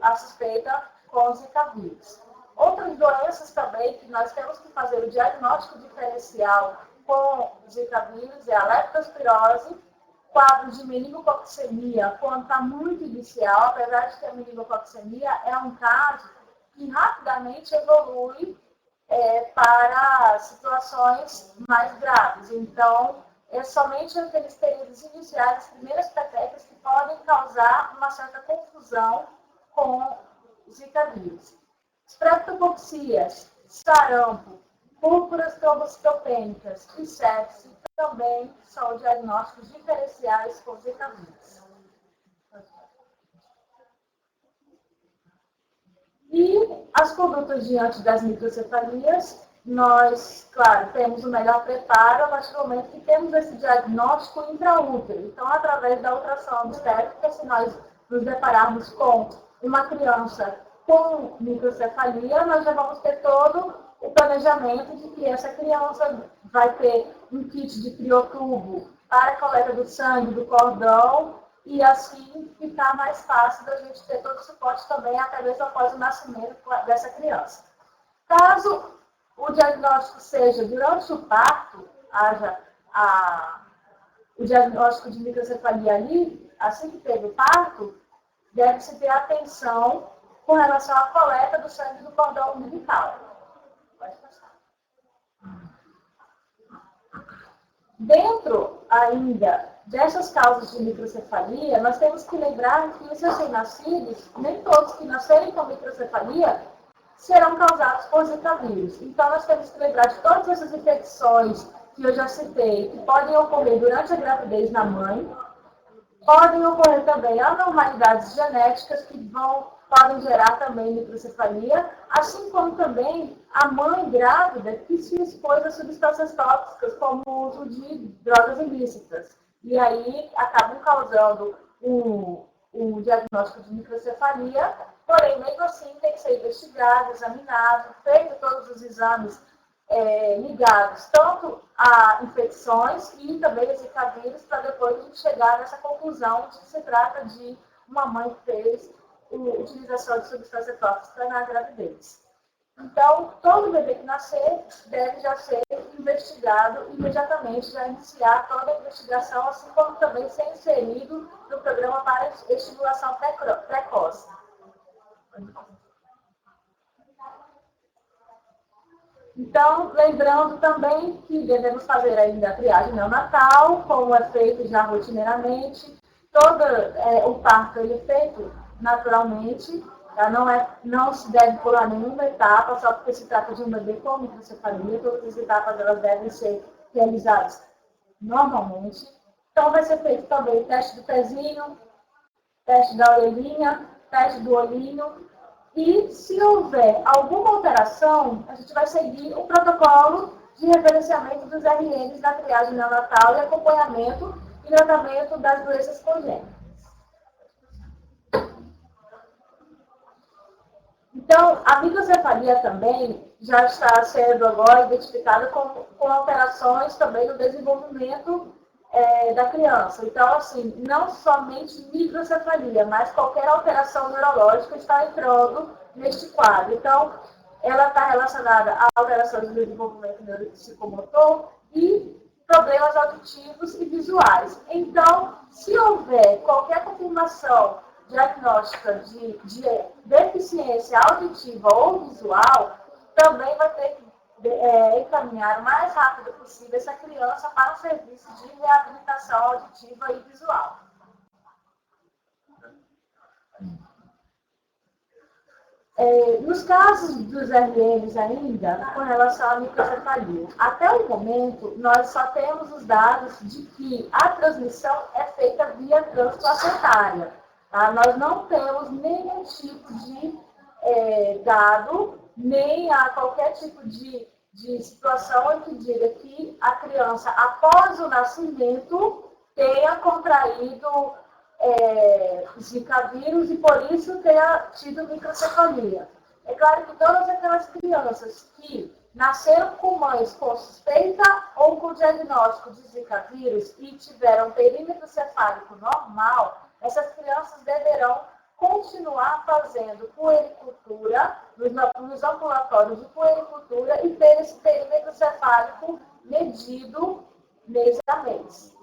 [SPEAKER 2] a suspeita com o Zika vírus. Outras doenças também que nós temos que fazer o diagnóstico diferencial com Zika vírus é a leptospirose, quadro de meningococcemia, quando está muito inicial, apesar de ter a meningococcemia, é um caso que rapidamente evolui para situações mais graves. Então, é somente aqueles períodos iniciais, as primeiras petecas, que podem causar uma certa confusão com Zika vírus. Streptocoxias, sarampo, púrpuras trombocitopênicas e sepse também são diagnósticos diferenciais com Zika vírus. E as condutas diante das microcefalias, nós, claro, temos o melhor preparo a partir do momento que temos esse diagnóstico intraútero. Então, através da ultrassom obstétrica, se nós nos depararmos com uma criança com microcefalia, nós já vamos ter todo o planejamento de que essa criança vai ter um kit de criotubo para a coleta do sangue, do cordão, e assim ficar mais fácil da gente ter todo o suporte também, até mesmo após o nascimento dessa criança. Caso o diagnóstico seja durante o parto, haja o diagnóstico de microcefalia ali, assim que teve o parto, deve-se ter atenção com relação à coleta do sangue do cordão umbilical. Pode passar. Dentro ainda dessas causas de microcefalia, nós temos que lembrar que os recém-nascidos, nem todos que nascerem com microcefalia, serão causados por Zika vírus. Então, nós temos que lembrar de todas essas infecções que eu já citei, que podem ocorrer durante a gravidez na mãe, podem ocorrer também anormalidades genéticas que podem gerar também microcefalia, assim como também a mãe grávida que se expôs a substâncias tóxicas, como o uso de drogas ilícitas. E aí acabam causando um diagnóstico de microcefalia, porém, mesmo assim, tem que ser investigado, examinado, feito todos os exames ligados tanto a infecções e também a Zika vírus, para depois a gente chegar nessa conclusão de que se trata de uma mãe que fez a utilização de substância tóxica na gravidez. Então, todo bebê que nascer deve já ser investigado imediatamente, já iniciar toda a investigação, assim como também ser inserido no programa para estimulação precoce. Então, lembrando também que devemos fazer ainda a triagem neonatal, como é feito já rotineiramente. Todo o parto ele é feito naturalmente, tá? Não se deve pular nenhuma etapa, só porque se trata de um bebê com microcefalia. Todas as etapas elas devem ser realizadas normalmente. Então, vai ser feito também o teste do pezinho, teste da orelhinha, teste do olhinho. E, se houver alguma alteração, a gente vai seguir o protocolo de referenciamento dos RNs na triagem neonatal e acompanhamento e tratamento das doenças congênitas. Então, a microcefalia também já está sendo agora identificada com alterações também no desenvolvimento da criança. Então, assim, não somente microcefalia, mas qualquer alteração neurológica está entrando neste quadro. Então, ela está relacionada a alterações do desenvolvimento neuropsicomotor e problemas auditivos e visuais. Então, se houver qualquer confirmação diagnóstica de deficiência auditiva ou visual, também vai ter que encaminhar o mais rápido possível essa criança para um serviço de reabilitação auditiva e visual. Nos casos dos RNs ainda, com relação à microcefalia, até o momento, nós só temos os dados de que a transmissão é feita via transplacentária. Tá? Nós não temos nenhum tipo de dado, nem a qualquer tipo de situação em que diga que a criança, após o nascimento, tenha contraído Zika vírus e por isso tenha tido microcefalia. É claro que todas aquelas crianças que nasceram com mães com suspeita ou com diagnóstico de Zika vírus e tiveram perímetro cefálico normal, essas crianças deverão continuar fazendo puericultura nos ambulatórios de puericultura e ter esse perímetro cefálico medido mês a mês.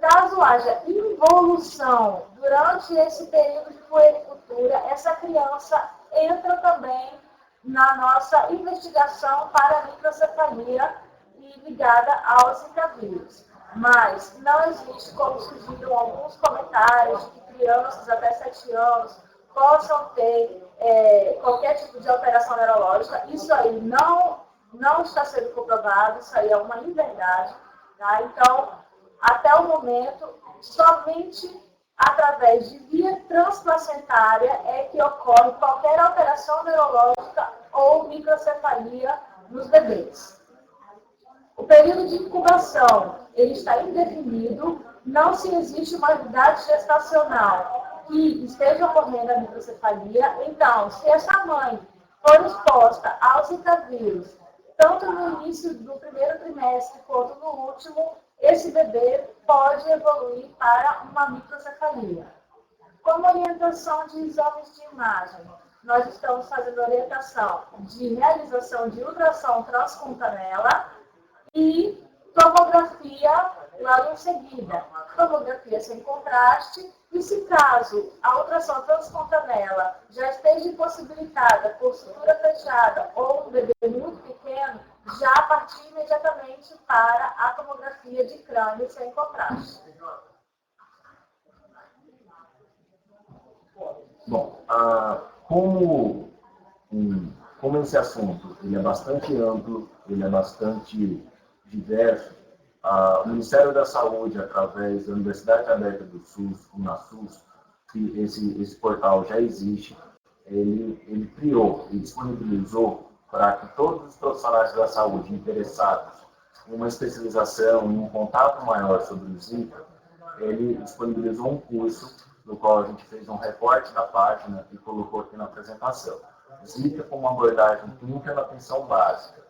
[SPEAKER 2] Caso haja involução durante esse período de puericultura, essa criança entra também na nossa investigação para a microcefalia e ligada ao Zika vírus. Mas não existe, como surgiram alguns comentários, de que crianças até 7 anos possam ter qualquer tipo de alteração neurológica. Isso aí não está sendo comprovado, isso aí é uma inverdade. Tá? Então, até o momento, somente através de via transplacentária é que ocorre qualquer alteração neurológica ou microcefalia nos bebês. O período de incubação ele está indefinido, não se existe uma idade gestacional que esteja ocorrendo a microcefalia. Então, se essa mãe for exposta ao Zika vírus, tanto no início do primeiro trimestre quanto no último, esse bebê pode evoluir para uma microcefalia. Como orientação de exames de imagem, nós estamos fazendo orientação de realização de ultrassom transfontanela e tomografia logo em seguida. Tomografia sem contraste, e se caso a ultrassom transfontanela já esteja impossibilitada por sutura fechada ou um bebê muito pequeno, já partir imediatamente para a tomografia de crânio sem contraste.
[SPEAKER 1] Bom, como esse assunto ele é bastante amplo, ele é bastante diverso, o Ministério da Saúde, através da Universidade Aberta do SUS, UNASUS, que esse portal já existe, ele criou e disponibilizou para que todos os profissionais da saúde interessados em uma especialização, em um contato maior sobre o Zika, ele disponibilizou um curso no qual a gente fez um recorte da página e colocou aqui na apresentação. Zika como abordagem clínica na atenção básica.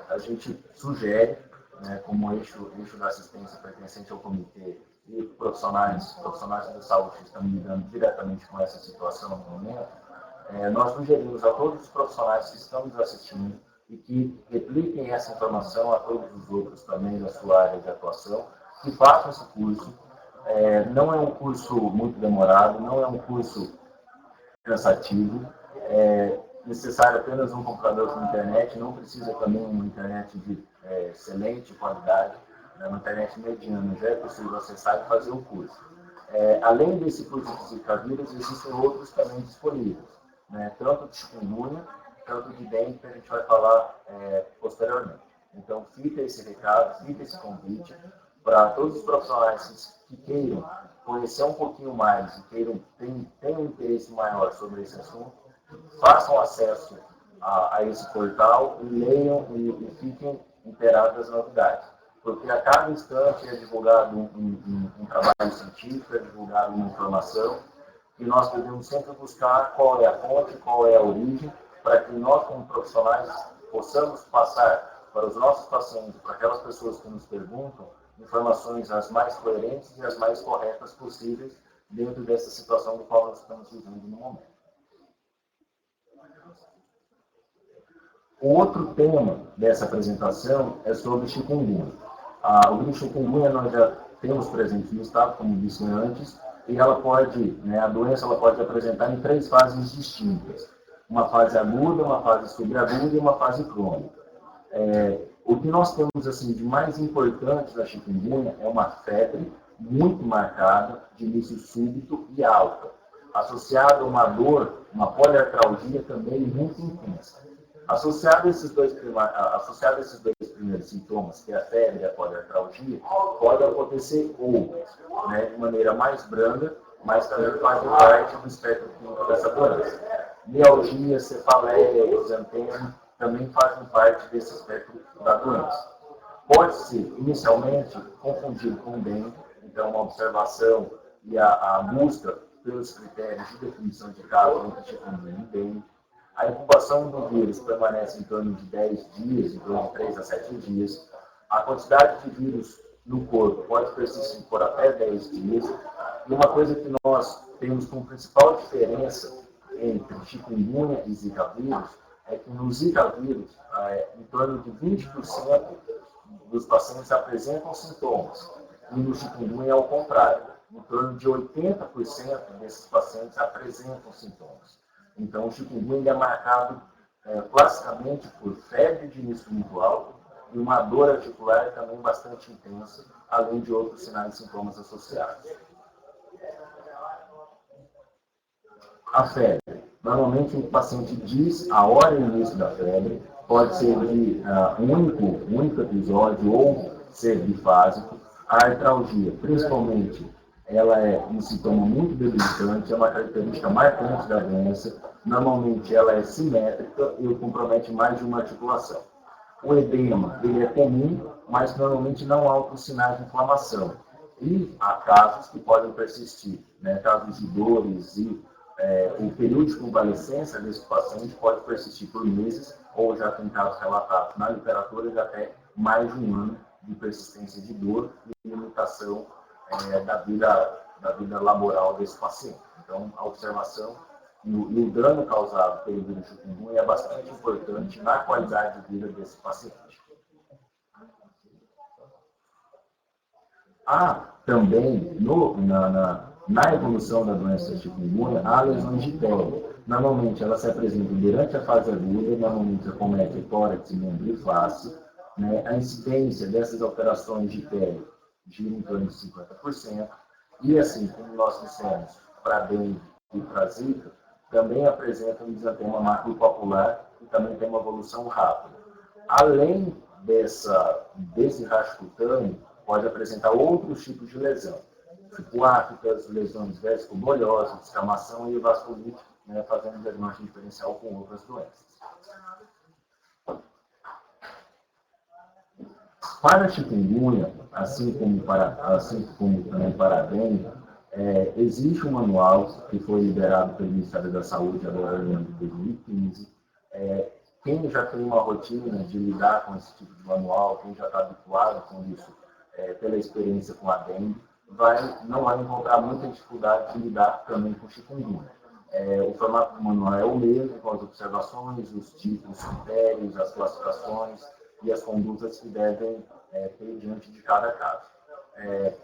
[SPEAKER 1] A gente sugere, né, como eixo da assistência pertencente ao comitê e profissionais da saúde que estão lidando diretamente com essa situação no momento, nós sugerimos a todos os profissionais que estão nos assistindo e que repliquem essa informação a todos os outros também da sua área de atuação, que façam esse curso. Não é um curso muito demorado, não é um curso cansativo, é necessário apenas um computador com internet, não precisa também uma internet de excelente qualidade, né? Uma internet mediana já é possível acessar e fazer o curso. Além desse curso de Zika vírus, existem outros também disponíveis, né? Tanto de chikungunya, tanto de dengue, que a gente vai falar posteriormente. Então, fica esse recado, fica esse convite para todos os profissionais que queiram conhecer um pouquinho mais e tenham um interesse maior sobre esse assunto, façam acesso a esse portal e leiam e fiquem inteirados das novidades. Porque a cada instante é divulgado um trabalho científico, é divulgada uma informação, e nós devemos sempre buscar qual é a fonte, qual é a origem, para que nós, como profissionais, possamos passar para os nossos pacientes, para aquelas pessoas que nos perguntam, informações as mais coerentes e as mais corretas possíveis dentro dessa situação do qual nós estamos vivendo no momento. O outro tema dessa apresentação é sobre chikungunya. O vírus chikungunya nós já temos presente no estado, como disse antes, e ela a doença ela pode apresentar em 3 fases distintas. Uma fase aguda, uma fase subaguda e uma fase crônica. O que nós temos assim, de mais importante da chikungunya é uma febre muito marcada, de início súbito e alta, associada a uma dor, uma poliartralgia também muito intensa. Associado a esses dois primeiros sintomas, que é a febre e a poliartralgia, pode acontecer outros, né, de maneira mais branda, mas também fazem parte do espectro clínico dessa doença. Mialgia, cefaleia, exantema também fazem parte desse espectro da doença. Pode ser, inicialmente, confundido com dengue, então uma observação e a busca pelos critérios de definição de caso entre chikungunya e dengue. A incubação do vírus permanece em torno de 10 dias, em torno de 3 a 7 dias. A quantidade de vírus no corpo pode persistir por até 10 dias. E uma coisa que nós temos como principal diferença entre chikungunya e Zika vírus é que no Zika vírus, em torno de 20% dos pacientes apresentam sintomas. E no chikungunya é ao contrário. Em torno de 80% desses pacientes apresentam sintomas. Então, o chikungunya é marcado classicamente por febre de início muito alto e uma dor articular também bastante intensa, além de outros sinais e sintomas associados. A febre. Normalmente, o paciente diz a hora e o início da febre, pode ser de único episódio ou ser bifásico. A artralgia, principalmente, ela é um sintoma muito debilitante, é uma característica marcante da doença. Normalmente ela é simétrica e compromete mais de uma articulação. O edema, ele é comum, mas normalmente não há outros sinais de inflamação. E há casos que podem persistir, né? Casos de dores e o período de convalescença desse paciente pode persistir por meses, ou já tem casos relatados na literatura de até mais de um ano de persistência de dor e limitação da vida laboral desse paciente. Então, a observação e o dano causado pelo vírus chikungunya é bastante importante na qualidade de vida desse paciente. Há também, na evolução da doença chikungunya, há lesões de pele. Normalmente ela se apresenta durante a fase aguda, normalmente acomete tórax, membro e face. Né? A incidência dessas alterações de pele gira em torno de 50%. E assim, como nós dissemos, para dengue e para zika, também apresenta um exantema maculopapular e também tem uma evolução rápida. Além desse rastro cutâneo, pode apresentar outros tipos de lesão, tipo áficas, lesões vesico-bolhosas, descamação e vasculite, né, fazendo diagnóstico diferencial com outras doenças. Para a chikungunya, assim como também para a dengue, existe um manual que foi liberado pelo Ministério da Saúde agora no ano de 2015. Quem já tem uma rotina de lidar com esse tipo de manual, quem já está habituado com isso, pela experiência com a dengue, não vai encontrar muita dificuldade de lidar também com chikungunya. O formato do manual é o mesmo, com as observações, os tipos, os critérios, as classificações e as condutas que devem ter diante de cada caso.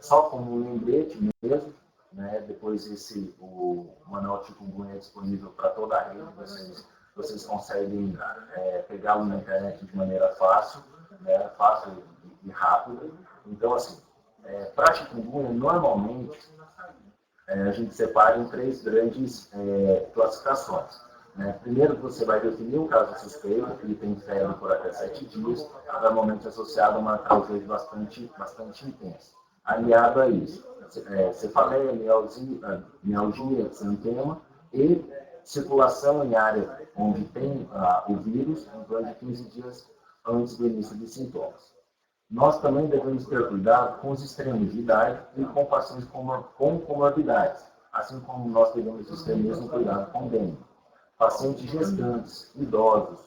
[SPEAKER 1] Só como um lembrete mesmo, né, depois o manual chikungunya é disponível para toda a rede, vocês conseguem pegá-lo na internet de maneira fácil, né, fácil e rápida. Então, assim, para chikungunya, normalmente, a gente separa em 3 grandes classificações. Né? Primeiro, você vai definir um caso suspeito, que ele tem febre por até 7 dias, normalmente associado a uma causa bastante intensa. Aliado a isso, cefaleia, mialgia, exantema e circulação em área onde tem o vírus em torno de 15 dias antes do início dos sintomas. Nós também devemos ter cuidado com os extremos de idade e com pacientes com comorbidades, assim como nós devemos ter mesmo cuidado com dengue. Pacientes gestantes, idosos,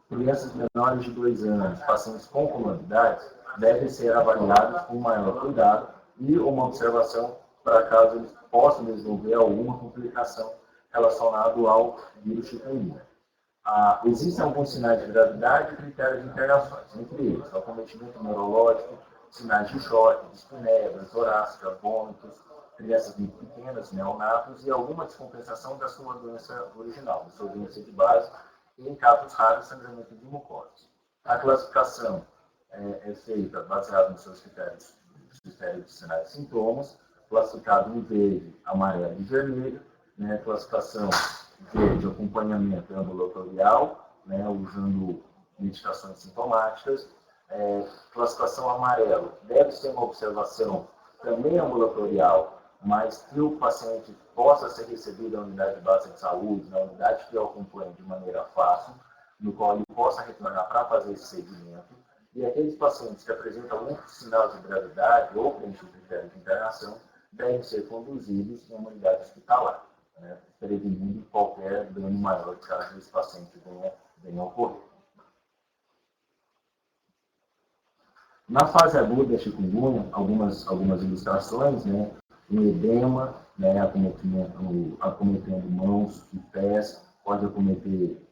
[SPEAKER 1] crianças menores de 2 anos, pacientes com comorbidades, devem ser avaliados com maior cuidado e uma observação para caso eles possam desenvolver alguma complicação relacionada ao vírus chikungunya. Existem alguns sinais de gravidade e critérios de internações, entre eles acometimento neurológico, sinais de choque, dispneia, dor torácica, vômitos, crianças muito pequenas, neonatos e alguma descompensação da sua doença original, da sua doença de base, e em casos raros, sangramento de mucosas. A classificação é feita baseada nos seus critérios de sinais e sintomas, classificado em verde, amarelo e vermelho, né, classificação de acompanhamento ambulatorial, né, usando medicações sintomáticas. Classificação amarelo deve ser uma observação também ambulatorial, mas que o paciente possa ser recebido na unidade básica de saúde, na unidade que o acompanha de maneira fácil, no qual ele possa retornar para fazer esse segmento. E aqueles pacientes que apresentam algum sinal de gravidade ou preenchem o critério de internação devem ser conduzidos em uma unidade hospitalar, né, prevenindo qualquer dano maior caso esse paciente venha a ocorrer. Na fase aguda da chikungunya, algumas ilustrações, né, um edema, né, acometendo mãos e pés, pode acometer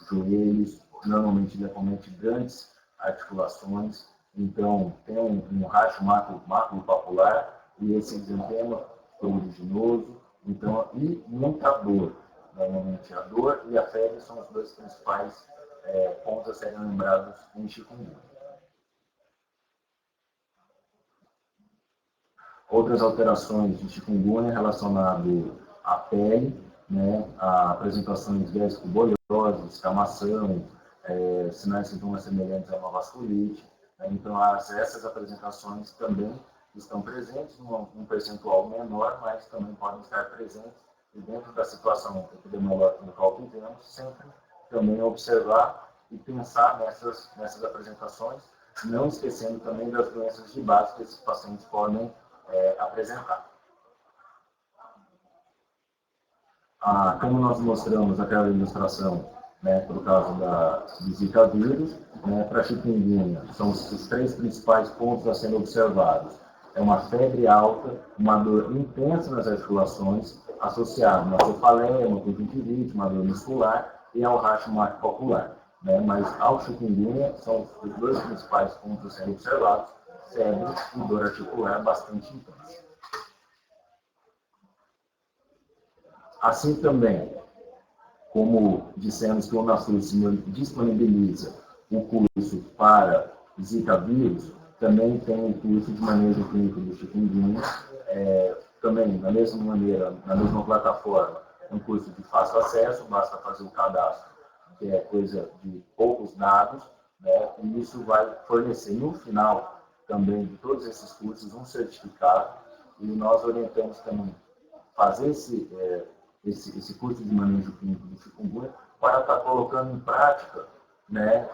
[SPEAKER 1] joelhos, normalmente ele acomete grandes articulações, então tem um racho maculopapular e esse exantema pruriginoso, então, e muita dor. Normalmente a dor e a febre são os 2 principais pontos a serem lembrados em chikungunya. Outras alterações de chikungunya relacionadas à pele, né, a apresentações vesico-bolhosas, descamação, sinais e sintomas semelhantes a uma vasculite. Né, então, essas apresentações também estão presentes num percentual menor, mas também podem estar presentes e dentro da situação epidemiológica no qual vivemos, sempre também observar e pensar nessas apresentações, não esquecendo também das doenças de base que esses pacientes podem apresentar. Como nós mostramos aquela ilustração, né, por causa do Zika vírus, né, para a chikungunya, são os 3 principais pontos a serem observados. É uma febre alta, uma dor intensa nas articulações, associada a uma cefaleia, uma conjuntivite, uma dor muscular e ao racho maculopapular. Né? Mas ao chikungunya, são os 2 principais pontos a serem observados, febre e dor articular bastante intensa. Assim também, como dissemos que o Unasul disponibiliza o curso para Zika vírus, também tem o curso de manejo clínico do chikungunya, também da mesma maneira, na mesma plataforma, um curso de fácil acesso, basta fazer o cadastro, que é coisa de poucos dados, né? E isso vai fornecer no final também de todos esses cursos um certificado, e nós orientamos também fazer esse curso de manejo clínico do chikungunya para estar colocando em prática, né,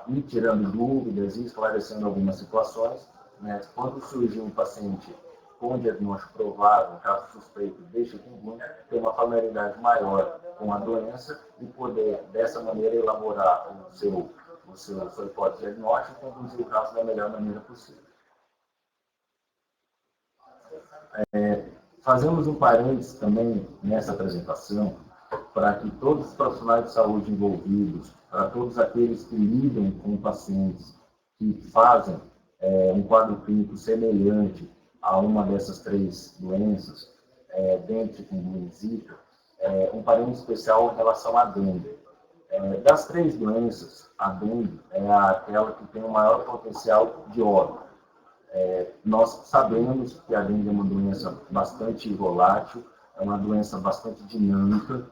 [SPEAKER 1] ir tirando dúvidas e esclarecendo algumas situações, né, quando surgir um paciente com diagnóstico provável, caso suspeito de chikungunya, ter uma familiaridade maior com a doença e poder, dessa maneira, elaborar sua hipótese diagnóstica e conduzir o caso da melhor maneira possível. Fazemos um parênteses também nessa apresentação para que todos os profissionais de saúde envolvidos, para todos aqueles que lidam com pacientes que fazem um quadro clínico semelhante a uma dessas três doenças, dengue, chikungunya e zika, um parênteses especial em relação à dengue. Das três doenças, a dengue é aquela que tem o maior potencial de óbito. Nós sabemos que a dengue é uma doença bastante volátil, é uma doença bastante dinâmica,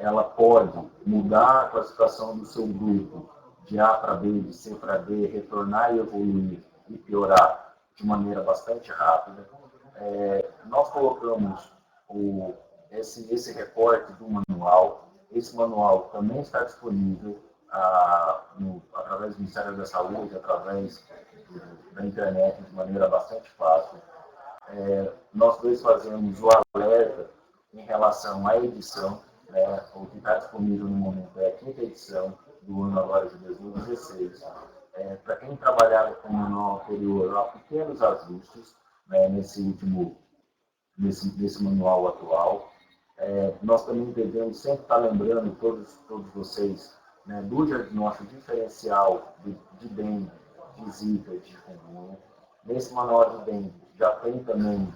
[SPEAKER 1] ela pode mudar a classificação do seu grupo de A para B, de C para D, retornar e evoluir e piorar de maneira bastante rápida. Nós colocamos esse recorte do manual. Esse manual também está disponível através do Ministério da Saúde, através da internet, de maneira bastante fácil. Nós dois fazemos o alerta em relação à edição, né? O que está disponível no momento é a quinta edição do ano agora de 2016. Para quem trabalhava com o manual anterior, há pequenos ajustes, né, nesse manual atual. Nós também devemos sempre estar lembrando todos vocês, né, do diagnóstico diferencial de dengue, de zika e de chikungunya. Nesse manual de dengue já tem também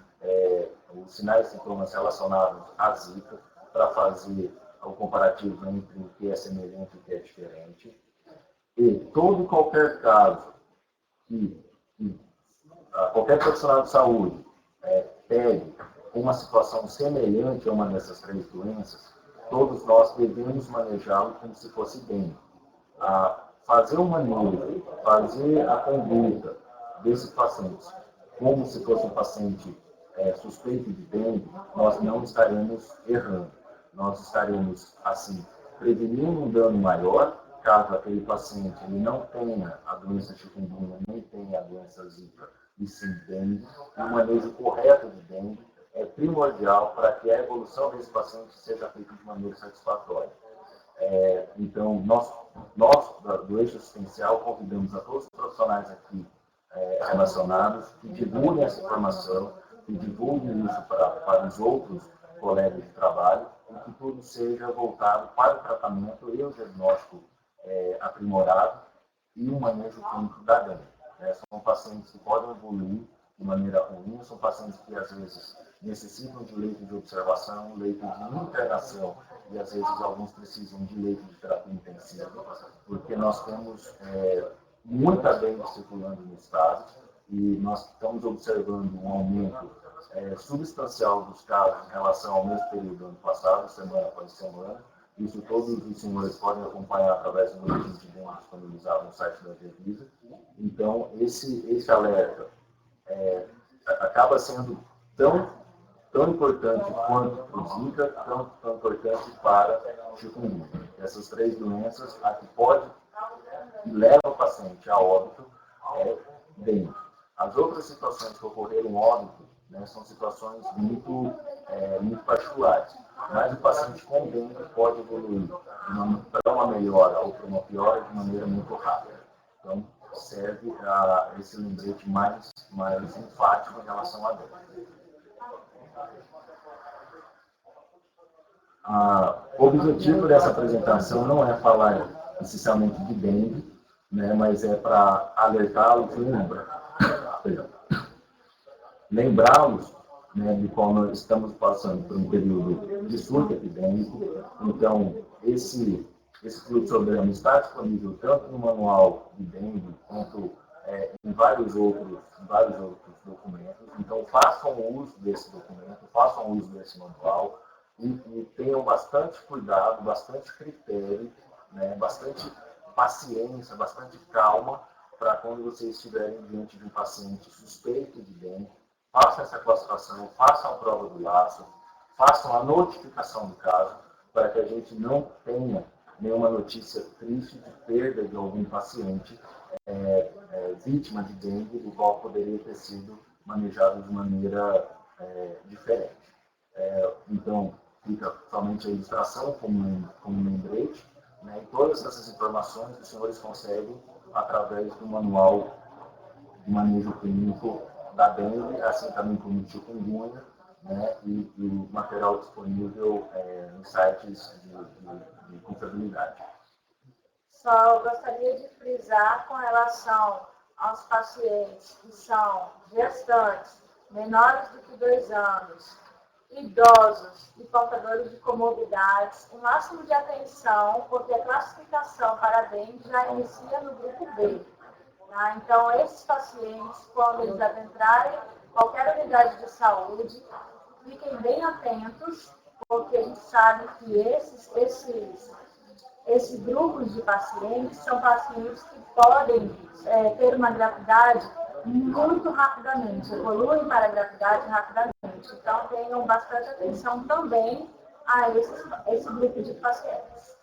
[SPEAKER 1] os sinais e sintomas relacionados à zika, para fazer o comparativo entre o que é semelhante e o que é diferente. E todo e qualquer caso que qualquer profissional de saúde pegue uma situação semelhante a uma dessas três doenças, todos nós devemos manejá-lo como se fosse dengue. Fazer o manejo, fazer a conduta desses pacientes como se fosse um paciente suspeito de dengue, nós não estaremos errando. Nós estaremos, assim, prevenindo um dano maior, caso aquele paciente ele não tenha a doença chikungunya, nem tenha a doença zika, e sim dengue. O manejo correto de dengue é primordial para que a evolução desse paciente seja feita de maneira satisfatória. Então, nós do eixo assistencial, convidamos a todos os profissionais aqui relacionados que divulguem essa informação, que divulguem isso para os outros colegas de trabalho, e que tudo seja voltado para o tratamento e o diagnóstico aprimorado e o manejo clínico da dengue. São pacientes que podem evoluir de maneira ruim, são pacientes que às vezes necessitam de leito de observação, leito de internação, e às vezes alguns precisam de leito de terapia intensiva, porque nós temos muita dengue circulando no estado e nós estamos observando um aumento substancial dos casos em relação ao mesmo período do ano passado, semana após semana. Isso todos os senhores podem acompanhar através do boletim de dengue disponibilizado no site da Anvisa. Então, esse alerta acaba sendo tão importante quanto para o Zika, tão importante para o chikungunya. Essas três doenças, a que pode e leva o paciente a óbito é dengue. As outras situações que ocorreram óbito, né, são situações muito particulares. Mas o paciente com dengue pode evoluir para uma melhora ou para uma piora de maneira muito rápida. Então, serve a esse lembrete mais enfático em relação à dengue. O objetivo dessa apresentação não é falar essencialmente de dengue, né, mas é para alertá-los e lembrá-los né, de qual nós estamos passando por um período de surto epidêmico. Então, esse fluxograma está disponível tanto no manual de dengue quanto em vários outros documentos. Então, façam uso desse documento, façam uso desse manual e tenham bastante cuidado, bastante critério, né, bastante paciência, bastante calma para quando vocês estiverem diante de um paciente suspeito de dengue, façam essa classificação, façam a prova do laço, façam a notificação do caso, para que a gente não tenha nenhuma notícia triste de perda de algum paciente vítima de dengue, do qual poderia ter sido manejado de maneira diferente. Então, fica somente a ilustração como lembrete, né? E todas essas informações os senhores conseguem através do manual de manejo clínico da dengue, assim também como o chikungunya, né? E o material disponível em sites de confiabilidade.
[SPEAKER 2] Só gostaria de frisar com relação aos pacientes que são gestantes, menores do que 2 anos, idosos e portadores de comorbidades, o máximo de atenção, porque a classificação para a dengue já inicia no grupo B. Tá? Então, esses pacientes, quando eles adentrarem qualquer unidade de saúde, fiquem bem atentos, porque a gente sabe que esses grupos de pacientes são pacientes que podem ter uma gravidade muito rapidamente, evoluem para a gravidade rapidamente. Então, tenham bastante atenção também a esse grupo de pacientes.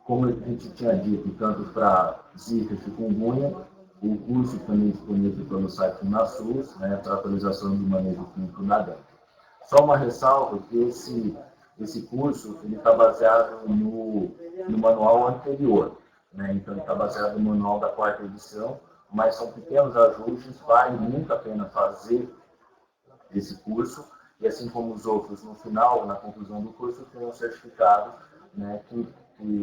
[SPEAKER 1] Como a gente tinha dito, tanto para Zika e chikungunya, o curso também disponível pelo site do NASUS, né, para atualização do manejo clínico da dengue. Só uma ressalva que esse curso está baseado no manual anterior, né? Então ele está baseado no manual da 4ª edição, mas são pequenos ajustes, vale muito a pena fazer esse curso, e assim como os outros, no final, na conclusão do curso, tem um certificado, né, que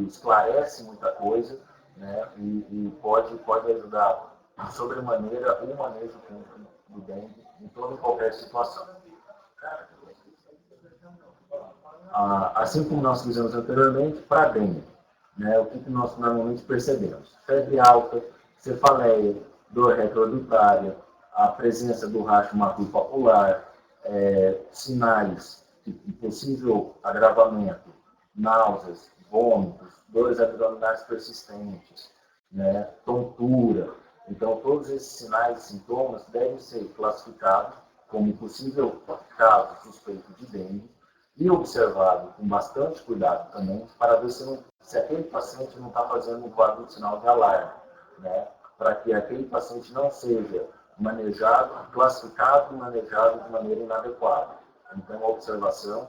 [SPEAKER 1] esclarece muita coisa, né, e pode ajudar de sobremaneira o manejo clínico do dengue em toda e qualquer situação. Assim como nós fizemos anteriormente, para dengue, né, o que nós normalmente percebemos? Febre alta, cefaleia, dor retrodutária, a presença do racho maculopapular, sinais de possível agravamento, náuseas, vômitos, dores abdominais persistentes, né, tontura. Então, todos esses sinais e sintomas devem ser classificados como possível caso suspeito de dengue e observado com bastante cuidado também para ver se aquele paciente não está fazendo um quadro de sinal de alarme, né, para que aquele paciente não seja classificado e manejado de maneira inadequada. Então, a observação,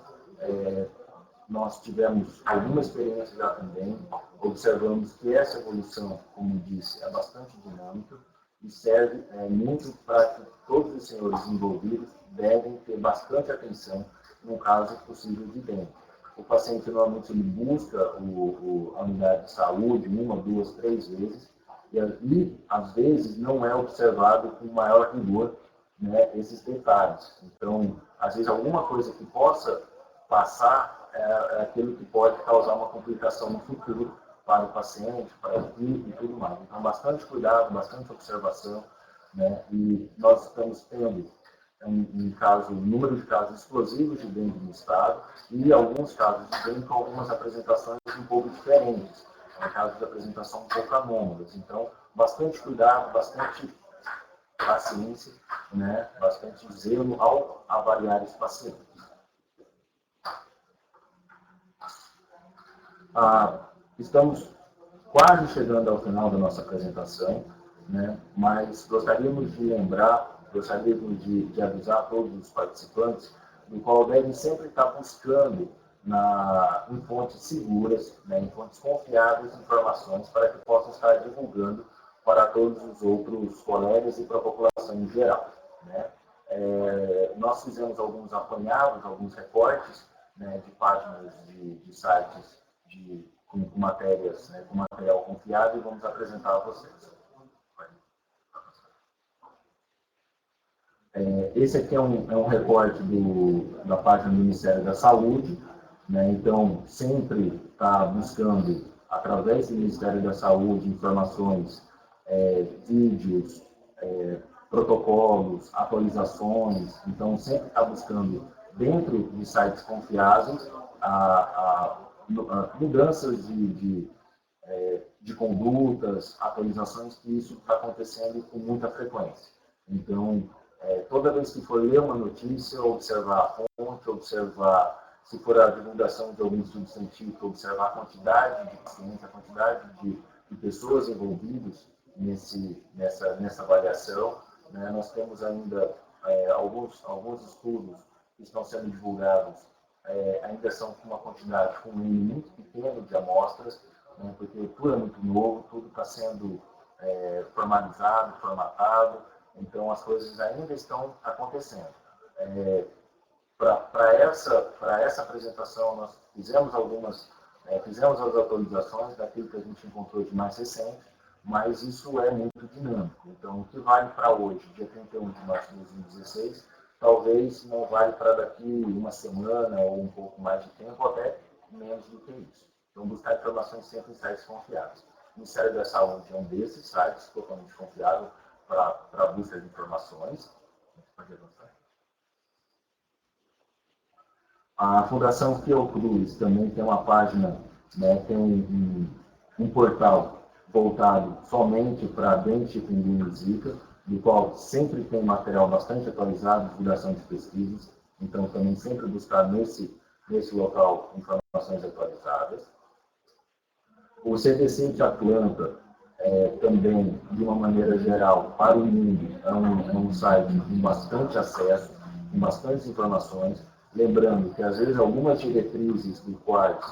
[SPEAKER 1] nós tivemos alguma experiência já também, observamos que essa evolução, como disse, é bastante dinâmica e serve muito para que todos os senhores envolvidos devem ter bastante atenção no caso possível de dengue. O paciente normalmente ele busca a unidade de saúde 1, 2, 3 vezes, e às vezes não é observado com maior rigor, né, esses detalhes. Então, às vezes alguma coisa que possa passar é aquilo que pode causar uma complicação no futuro para o paciente, para a equipe e tudo mais. Então, bastante cuidado, bastante observação, né, e nós estamos tendo um número de casos explosivos de dengue no estado e alguns casos de dengue com algumas apresentações um pouco diferentes, casos de apresentação um pouco anômalos. Então, bastante cuidado, bastante paciência, né, bastante zelo ao avaliar os pacientes. Estamos quase chegando ao final da nossa apresentação, né, mas gostaríamos de avisar a todos os participantes do qual devem sempre estar buscando em fontes seguras, né, em fontes confiáveis, informações para que possam estar divulgando para todos os outros colegas e para a população em geral, né. Nós fizemos alguns apanhados, alguns recortes, né, de páginas de sites com matérias, né, com material confiável, e vamos apresentar a vocês. Esse aqui é um recorte da página do Ministério da Saúde, né? Então, sempre está buscando, através do Ministério da Saúde, informações, vídeos, protocolos, atualizações. Então, sempre está buscando, dentro de sites confiáveis, mudanças de condutas, atualizações, que isso está acontecendo com muita frequência. Então, toda vez que for ler uma notícia, observar a fonte, observar, se for a divulgação de algum estudo científico, observar a quantidade de pacientes, a quantidade de pessoas envolvidas nessa avaliação. Né? Nós temos ainda alguns estudos que estão sendo divulgados, ainda são com uma quantidade, com um número muito pequeno de amostras, né? Porque tudo é muito novo, tudo está sendo formalizado, formatado, então as coisas ainda estão acontecendo. Para essa apresentação, nós fizemos as atualizações daquilo que a gente encontrou de mais recente, mas isso é muito dinâmico. Então, o que vale para hoje, dia 31 de março de 2016, talvez não vale para daqui uma semana ou um pouco mais de tempo, ou até menos do que isso. Então, buscar informações sempre em sites confiáveis. O Ministério da Saúde é um desses sites totalmente confiável para a busca de informações. Pode avançar. A Fundação Fiocruz também tem uma página, né, tem um portal voltado somente para dengue, chikungunya e zika, do qual sempre tem material bastante atualizado, divulgação de pesquisas, então também sempre buscar nesse local informações atualizadas. O CDC de Atlanta, também, de uma maneira geral, para o mundo, é um site com bastante acesso, com bastantes informações. Lembrando que, às vezes, algumas diretrizes do quais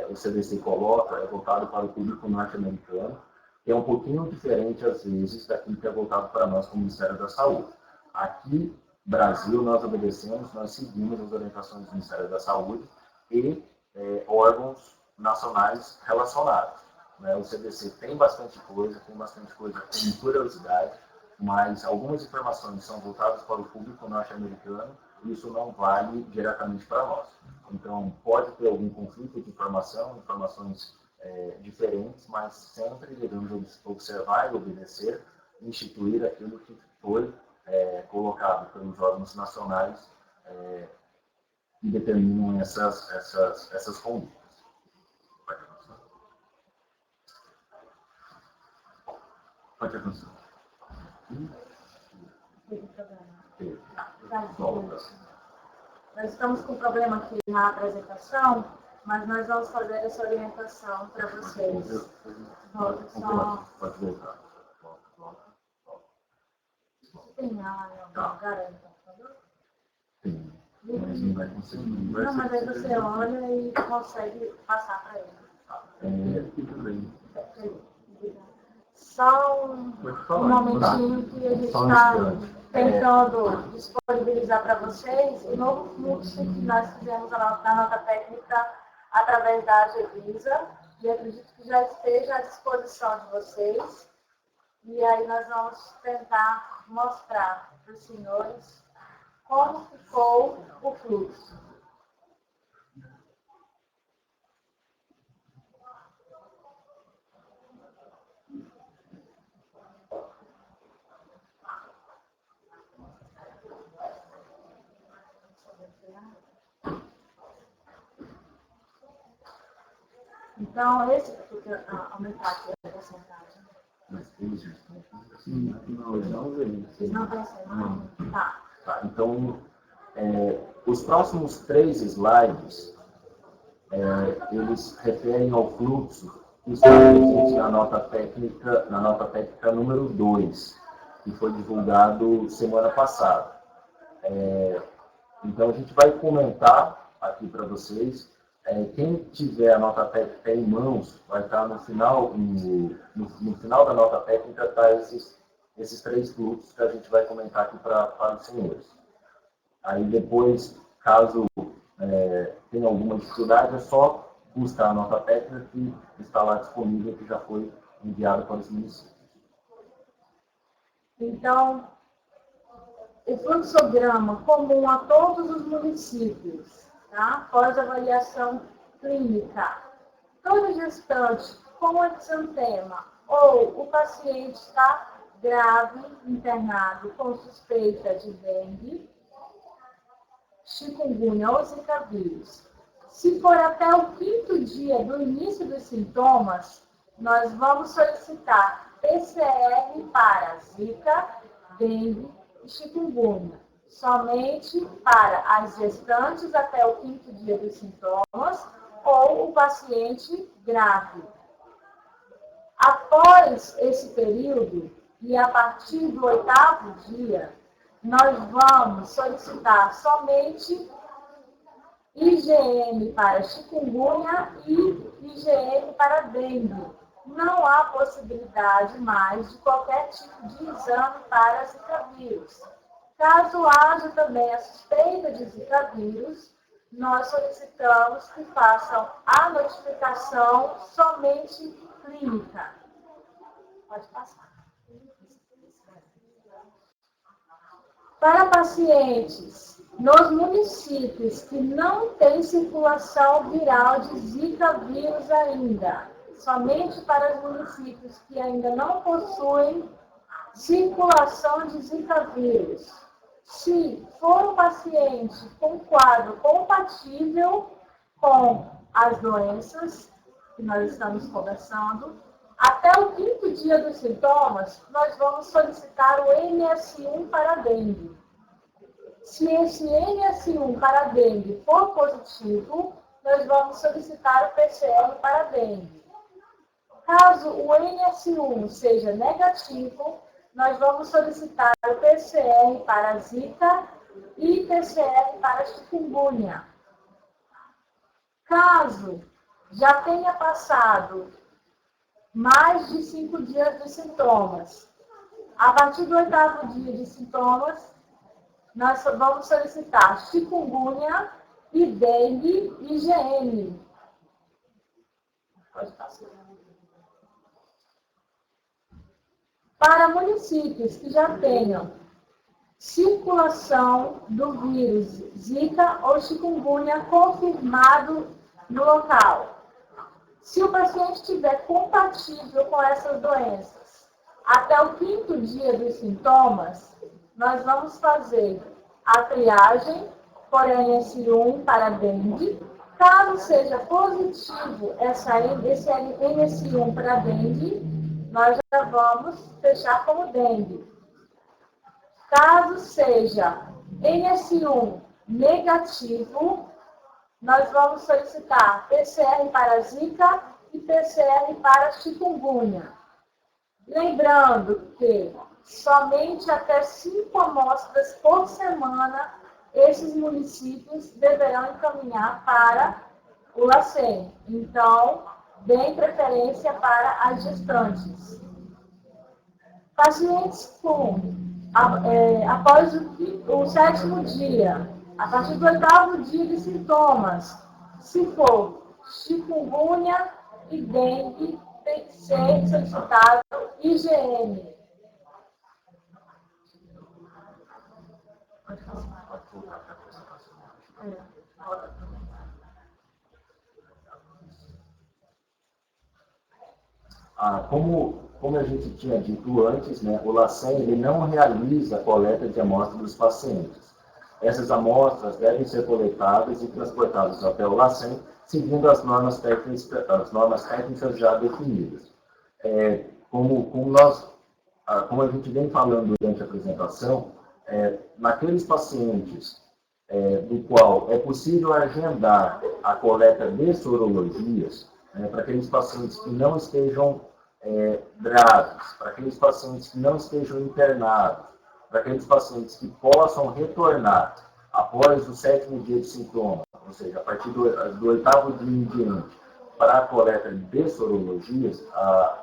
[SPEAKER 1] o CDC coloca é voltado para o público norte-americano, que é um pouquinho diferente, às vezes, daquilo que é voltado para nós, como Ministério da Saúde. Aqui, Brasil, nós obedecemos, nós seguimos as orientações do Ministério da Saúde e órgãos nacionais relacionados. Né? O CDC tem bastante coisa com curiosidade, mas algumas informações são voltadas para o público norte-americano e isso não vale diretamente para nós. Então, pode ter algum conflito de informações diferentes, mas sempre devemos observar e obedecer, instituir aquilo que foi colocado pelos órgãos nacionais que determinam essas condutas. Pode avançar.
[SPEAKER 2] Nós estamos com um problema aqui na apresentação, mas nós vamos fazer essa orientação para vocês.
[SPEAKER 1] Pode voltar.
[SPEAKER 2] Tem alguma garanta, por favor?
[SPEAKER 1] Tem, mas não vai conseguir.
[SPEAKER 2] Não, mas aí você olha e consegue passar para ele.
[SPEAKER 1] Aqui também.
[SPEAKER 2] Só um momentinho que a gente está tentando disponibilizar para vocês o novo fluxo que nós fizemos na nota técnica através da Agevisa, e acredito que já esteja à disposição de vocês. E aí nós vamos tentar mostrar para os senhores como ficou o fluxo. Então, esse porque aumentar aqui a porcentagem.
[SPEAKER 1] Mas eles estão assim, não vem.
[SPEAKER 2] Não vai ser, não? Tá.
[SPEAKER 1] Então, os próximos 3 slides, eles referem ao fluxo que está presente na nota técnica número 2, que foi divulgado semana passada. Então, a gente vai comentar aqui para vocês. Quem tiver a nota técnica em mãos, vai estar no final da nota técnica, está esses 3 fluxos que a gente vai comentar aqui para os senhores. Aí depois, caso tenha alguma dificuldade, é só buscar a nota técnica que está lá disponível, que já foi enviada para os municípios.
[SPEAKER 2] Então, o fluxograma comum a todos os municípios, tá? Após avaliação clínica. Todo gestante com exantema ou o paciente está grave, internado com suspeita de dengue, chikungunya ou zika vírus. Se for até o 5º dia do início dos sintomas, nós vamos solicitar PCR para zika, dengue e chikungunya, somente para as gestantes até o 5º dia dos sintomas ou o paciente grave. Após esse período, e a partir do 8º dia, nós vamos solicitar somente IgM para chikungunya e IgM para dengue. Não há possibilidade mais de qualquer tipo de exame para Zika vírus. Caso haja também a suspeita de Zika vírus, nós solicitamos que façam a notificação somente clínica. Pode passar. Para pacientes nos municípios que não têm circulação viral de Zika vírus ainda, somente para os municípios que ainda não possuem circulação de Zika vírus. Se for um paciente com quadro compatível com as doenças que nós estamos conversando, até o 5º dia dos sintomas, nós vamos solicitar o NS1 para dengue. Se esse NS1 para dengue for positivo, nós vamos solicitar o PCR para dengue. Caso o NS1 seja negativo, nós vamos solicitar o PCR para Zika e PCR para chikungunya. Caso já tenha passado mais de 5 dias dos sintomas, a partir do 8º dia de sintomas, nós vamos solicitar chikungunya e dengue IgM. Pode passar. Para municípios que já tenham circulação do vírus Zika ou chikungunya confirmado no local. Se o paciente estiver compatível com essas doenças, até o 5º dia dos sintomas, nós vamos fazer a triagem por NS1 para dengue. Caso seja positivo esse NS1 para dengue, nós já vamos fechar como dengue. Caso seja NS1 negativo, nós vamos solicitar PCR para Zika e PCR para chikungunya. Lembrando que somente até 5 amostras por semana esses municípios deverão encaminhar para o LACEN. Então, deem preferência para as gestantes. Pacientes após o 7º dia, a partir do 8º dia de sintomas, se for chikungunya e dengue, tem que ser solicitado IgM.
[SPEAKER 1] Como a gente tinha dito antes, né, o LACEN ele não realiza a coleta de amostras dos pacientes. Essas amostras devem ser coletadas e transportadas até o LACEN, seguindo as normas técnicas já definidas. Como a gente vem falando durante a apresentação, naqueles pacientes do qual é possível agendar a coleta de sorologias, para aqueles pacientes que não estejam graves, para aqueles pacientes que não estejam internados, para aqueles pacientes que possam retornar após o 7º dia de sintomas, ou seja, a partir do 8º dia em diante, para a coleta de sorologias,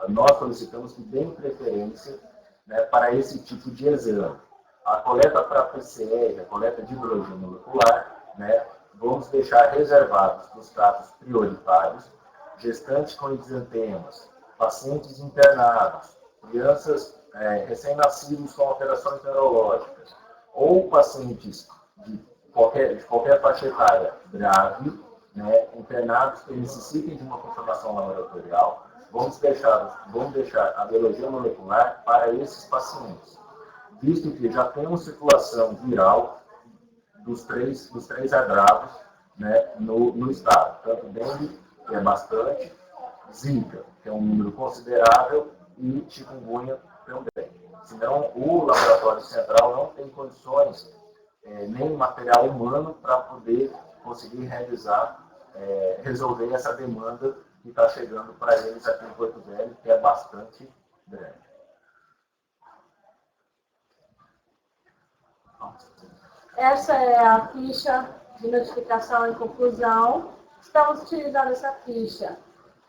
[SPEAKER 1] nós solicitamos que deem preferência, né, para esse tipo de exame. A coleta para PCR, a coleta de biologia molecular, né, vamos deixar reservados nos casos prioritários, gestantes com exantemas, pacientes internados, crianças recém-nascidos com alterações neurológicas, ou pacientes de qualquer faixa etária grave, né, internados que necessitem de uma confirmação laboratorial, vamos deixar a biologia molecular para esses pacientes, visto que já temos circulação viral dos três agravos, né, no estado, tanto dengue, que é bastante, zika, que é um número considerável, e chikungunya também. Senão, o laboratório central não tem condições, nem material humano, para poder conseguir resolver essa demanda que está chegando para eles aqui em Porto Velho, que é bastante grande.
[SPEAKER 2] Essa é a ficha de notificação e conclusão. Estamos utilizando essa ficha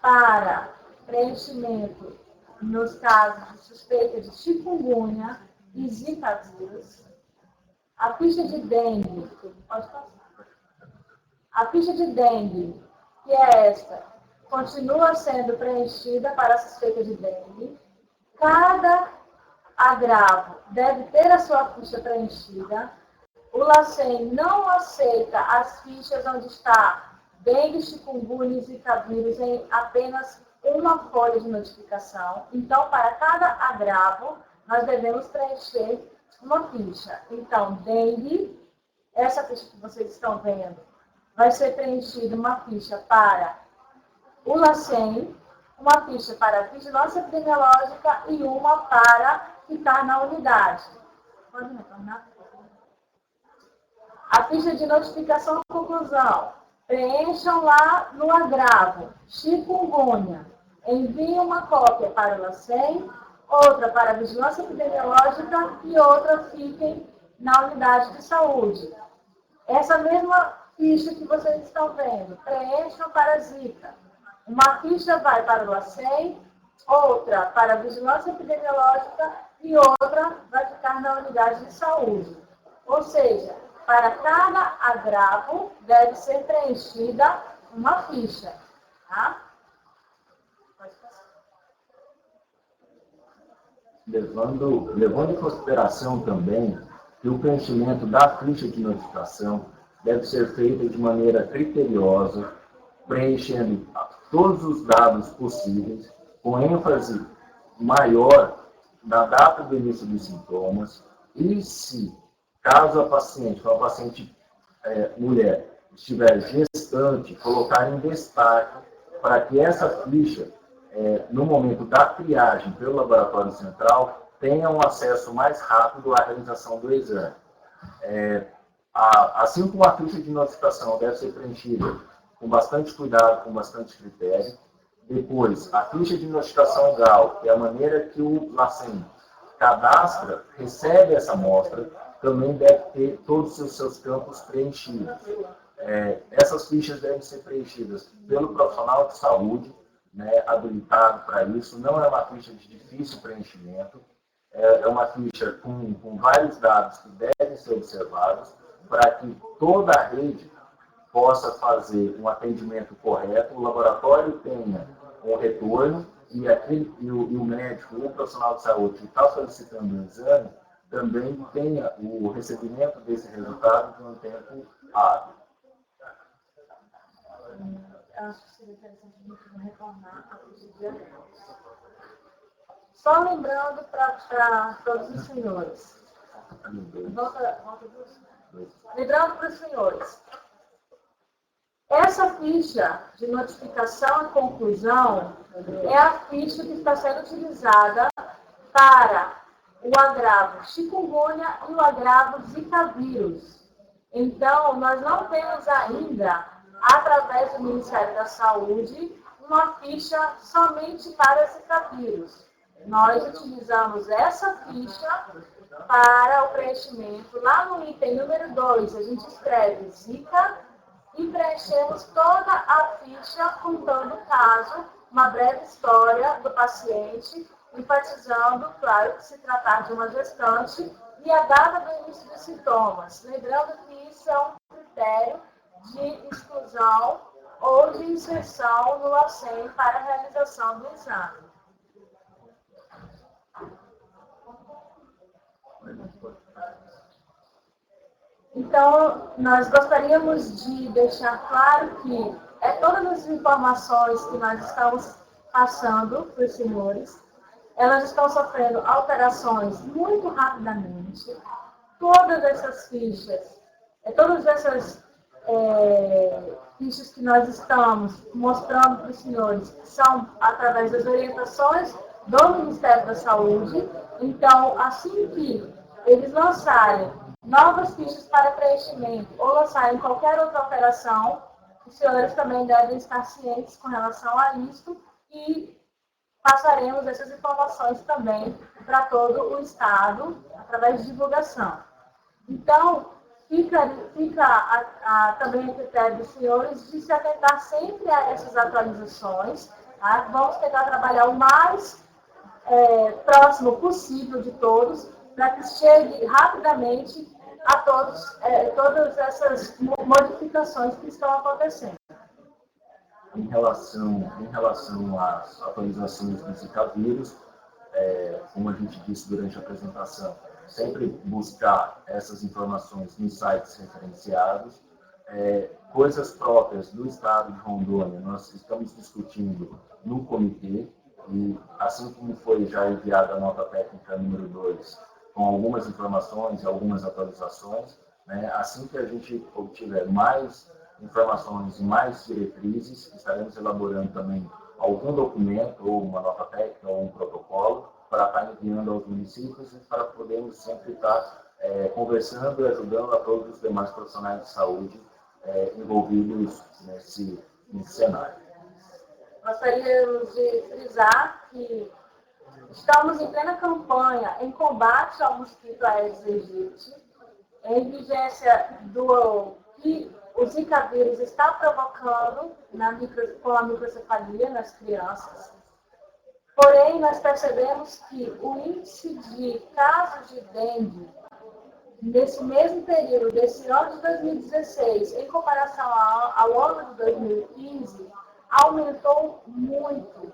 [SPEAKER 2] para preenchimento nos casos de suspeita de chikungunya e zika vírus. A ficha de dengue, pode passar. A ficha de dengue, que é esta, continua sendo preenchida para a suspeita de dengue. Cada agravo deve ter a sua ficha preenchida. O LACEN não aceita as fichas onde está dengue, chikungunya e zika vírus em apenas uma folha de notificação. Então, para cada agravo, nós devemos preencher uma ficha. Então, dengue, essa ficha que vocês estão vendo, vai ser preenchida uma ficha para o LACEN, uma ficha para a vigilância epidemiológica e uma para ficar na unidade. Pode retornar? A ficha de notificação e conclusão. Preencham lá no agravo, chikungunya. Enviem uma cópia para o LACEN, outra para a vigilância epidemiológica e outra fiquem na unidade de saúde. Essa mesma ficha que vocês estão vendo, preencham para a zika. Uma ficha vai para o LACEN, outra para a vigilância epidemiológica e outra vai ficar na unidade de saúde. Ou seja, para cada agravo deve ser preenchida uma ficha. Tá?
[SPEAKER 1] Levando em consideração também que o preenchimento da ficha de notificação deve ser feito de maneira criteriosa, preenchendo todos os dados possíveis, com ênfase maior na data do início dos sintomas, e se, caso a paciente, uma paciente mulher, estiver gestante, colocar em destaque para que essa ficha, no momento da triagem pelo laboratório central, tenha um acesso mais rápido à realização do exame. Assim como a ficha de notificação deve ser preenchida com bastante cuidado, com bastante critério. Depois, a ficha de notificação GAL, que é a maneira que o LACEN cadastra, recebe essa amostra, também deve ter todos os seus campos preenchidos. Essas fichas devem ser preenchidas pelo profissional de saúde, né, habilitado para isso. Não é uma ficha de difícil preenchimento, é uma ficha com vários dados que devem ser observados para que toda a rede possa fazer um atendimento correto, o laboratório tenha um retorno e o médico, o profissional de saúde que está solicitando o exame, também tenha o recebimento desse resultado em um tempo hábil.
[SPEAKER 2] Acho que seria interessante a gente retornar a ficha de diagnóstico. Só lembrando para todos os senhores. Lembrando para os senhores. Essa ficha de notificação e conclusão é a ficha que está sendo utilizada para o agravo chikungunya e o agravo zika vírus. Então, nós não temos ainda, através do Ministério da Saúde, uma ficha somente para zika vírus. Nós utilizamos essa ficha para o preenchimento. Lá no item número 2, a gente escreve zika e preenchemos toda a ficha contando o caso, uma breve história do paciente, enfatizando, claro, que se tratar de uma gestante e a data do início dos sintomas. Lembrando que isso é um critério de exclusão ou de inserção no LACEN para a realização do exame. Então, nós gostaríamos de deixar claro que todas as informações que nós estamos passando para os senhores, elas estão sofrendo alterações muito rapidamente. Todas essas fichas, todas essas fichas que nós estamos mostrando para os senhores são através das orientações do Ministério da Saúde. Então, assim que eles lançarem novas fichas para preenchimento ou lançarem qualquer outra alteração, os senhores também devem estar cientes com relação a isso e passaremos essas informações também para todo o Estado através de divulgação. Então, fica também a critério dos senhores de se atentar sempre a essas atualizações. Tá? Vamos tentar trabalhar o mais próximo possível de todos, para que chegue rapidamente a todos todas essas modificações que estão acontecendo.
[SPEAKER 1] Em relação às atualizações do Zika vírus, como a gente disse durante a apresentação, sempre buscar essas informações nos sites referenciados. Coisas próprias do Estado de Rondônia, nós estamos discutindo no comitê, e assim como foi já enviada a nota técnica número 2, com algumas informações e algumas atualizações, né, assim que a gente obtiver mais informações e mais diretrizes, estaremos elaborando também algum documento, ou uma nota técnica, ou um protocolo, para estar enviando aos municípios e para podermos sempre estar conversando e ajudando a todos os demais profissionais de saúde envolvidos nesse cenário.
[SPEAKER 2] Gostaríamos de frisar que estamos em plena campanha em combate ao mosquito Aedes aegypti, em vigência do que o Zika vírus está provocando com a microcefalia nas crianças. Porém, nós percebemos que o índice de casos de dengue, nesse mesmo período, desse ano de 2016, em comparação ao ano de 2015, aumentou muito.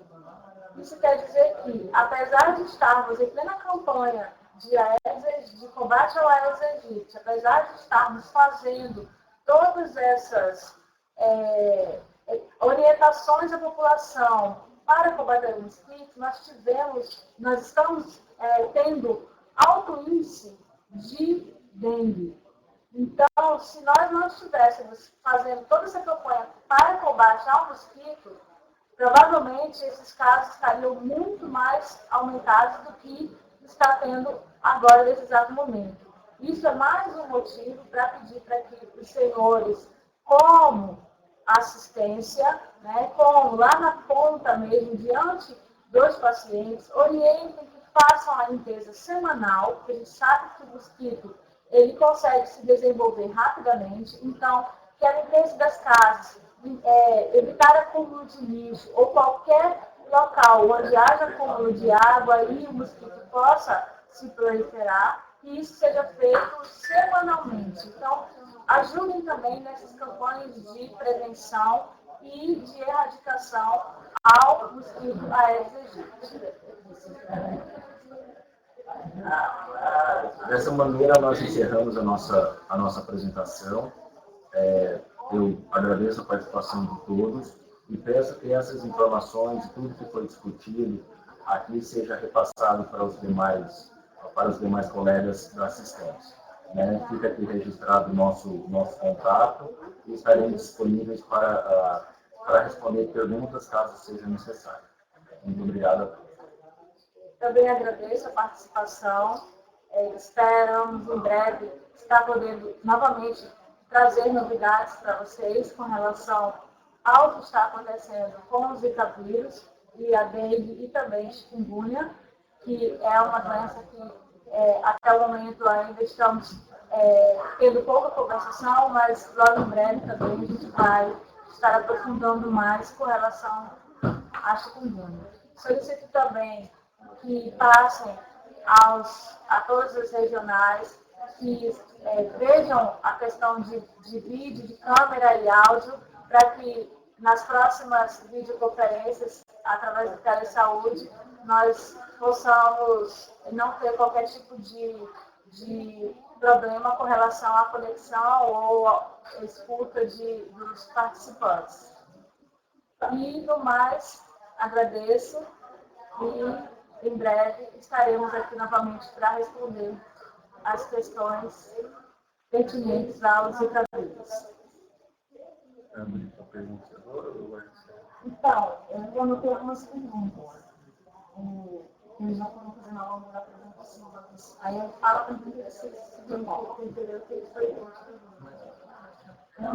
[SPEAKER 2] Isso quer dizer que, apesar de estarmos em plena campanha de combate ao Aedes aegypti, apesar de estarmos fazendo todas essas orientações à população para combater o mosquito, nós estamos tendo alto índice de dengue. Então, se nós não estivéssemos fazendo toda essa campanha para combate ao mosquito, provavelmente esses casos estariam muito mais aumentados do que está tendo agora nesse exato momento. Isso é mais um motivo para pedir para que os senhores, como assistência, como lá na ponta mesmo, diante dos pacientes, orientem que façam a limpeza semanal, porque a gente sabe que o mosquito ele consegue se desenvolver rapidamente, então, que a limpeza das casas, evitar acúmulo de lixo ou qualquer local onde haja acúmulo de água e o mosquito possa se proliferar, e isso seja feito semanalmente. Então, ajudem também nessas campanhas de prevenção e de erradicação ao mosquito Aedes aegypti.
[SPEAKER 1] Dessa maneira, nós encerramos a nossa apresentação. Eu agradeço a participação de todos e peço que essas informações, tudo que foi discutido aqui, seja repassado para os demais colegas da assistência. Fica aqui registrado o nosso contato e estaremos disponíveis para responder perguntas, caso seja necessário. Muito obrigado a todos.
[SPEAKER 2] Também agradeço a participação. Esperamos em breve estar podendo novamente trazer novidades para vocês com relação ao que está acontecendo com o Zika vírus e a dengue e também chikungunya, que é uma doença que até o momento ainda estamos tendo pouca conversação, mas logo em breve também a gente vai estar aprofundando mais com relação à chikungunya. Solicito também que passem a todas as regionais, que vejam a questão de vídeo, de câmera e áudio, para que nas próximas videoconferências, através do Telesaúde, nós possamos não ter qualquer tipo de problema com relação à conexão ou à escuta dos participantes. E, no mais, agradeço e, em breve, estaremos aqui novamente para responder as questões pertinentes aos Zika-vírus. Então, eu anotei algumas perguntas. Eles já foram fazendo ao longo da apresentação. Aí eu falo para vocês se entender o que foi. Tá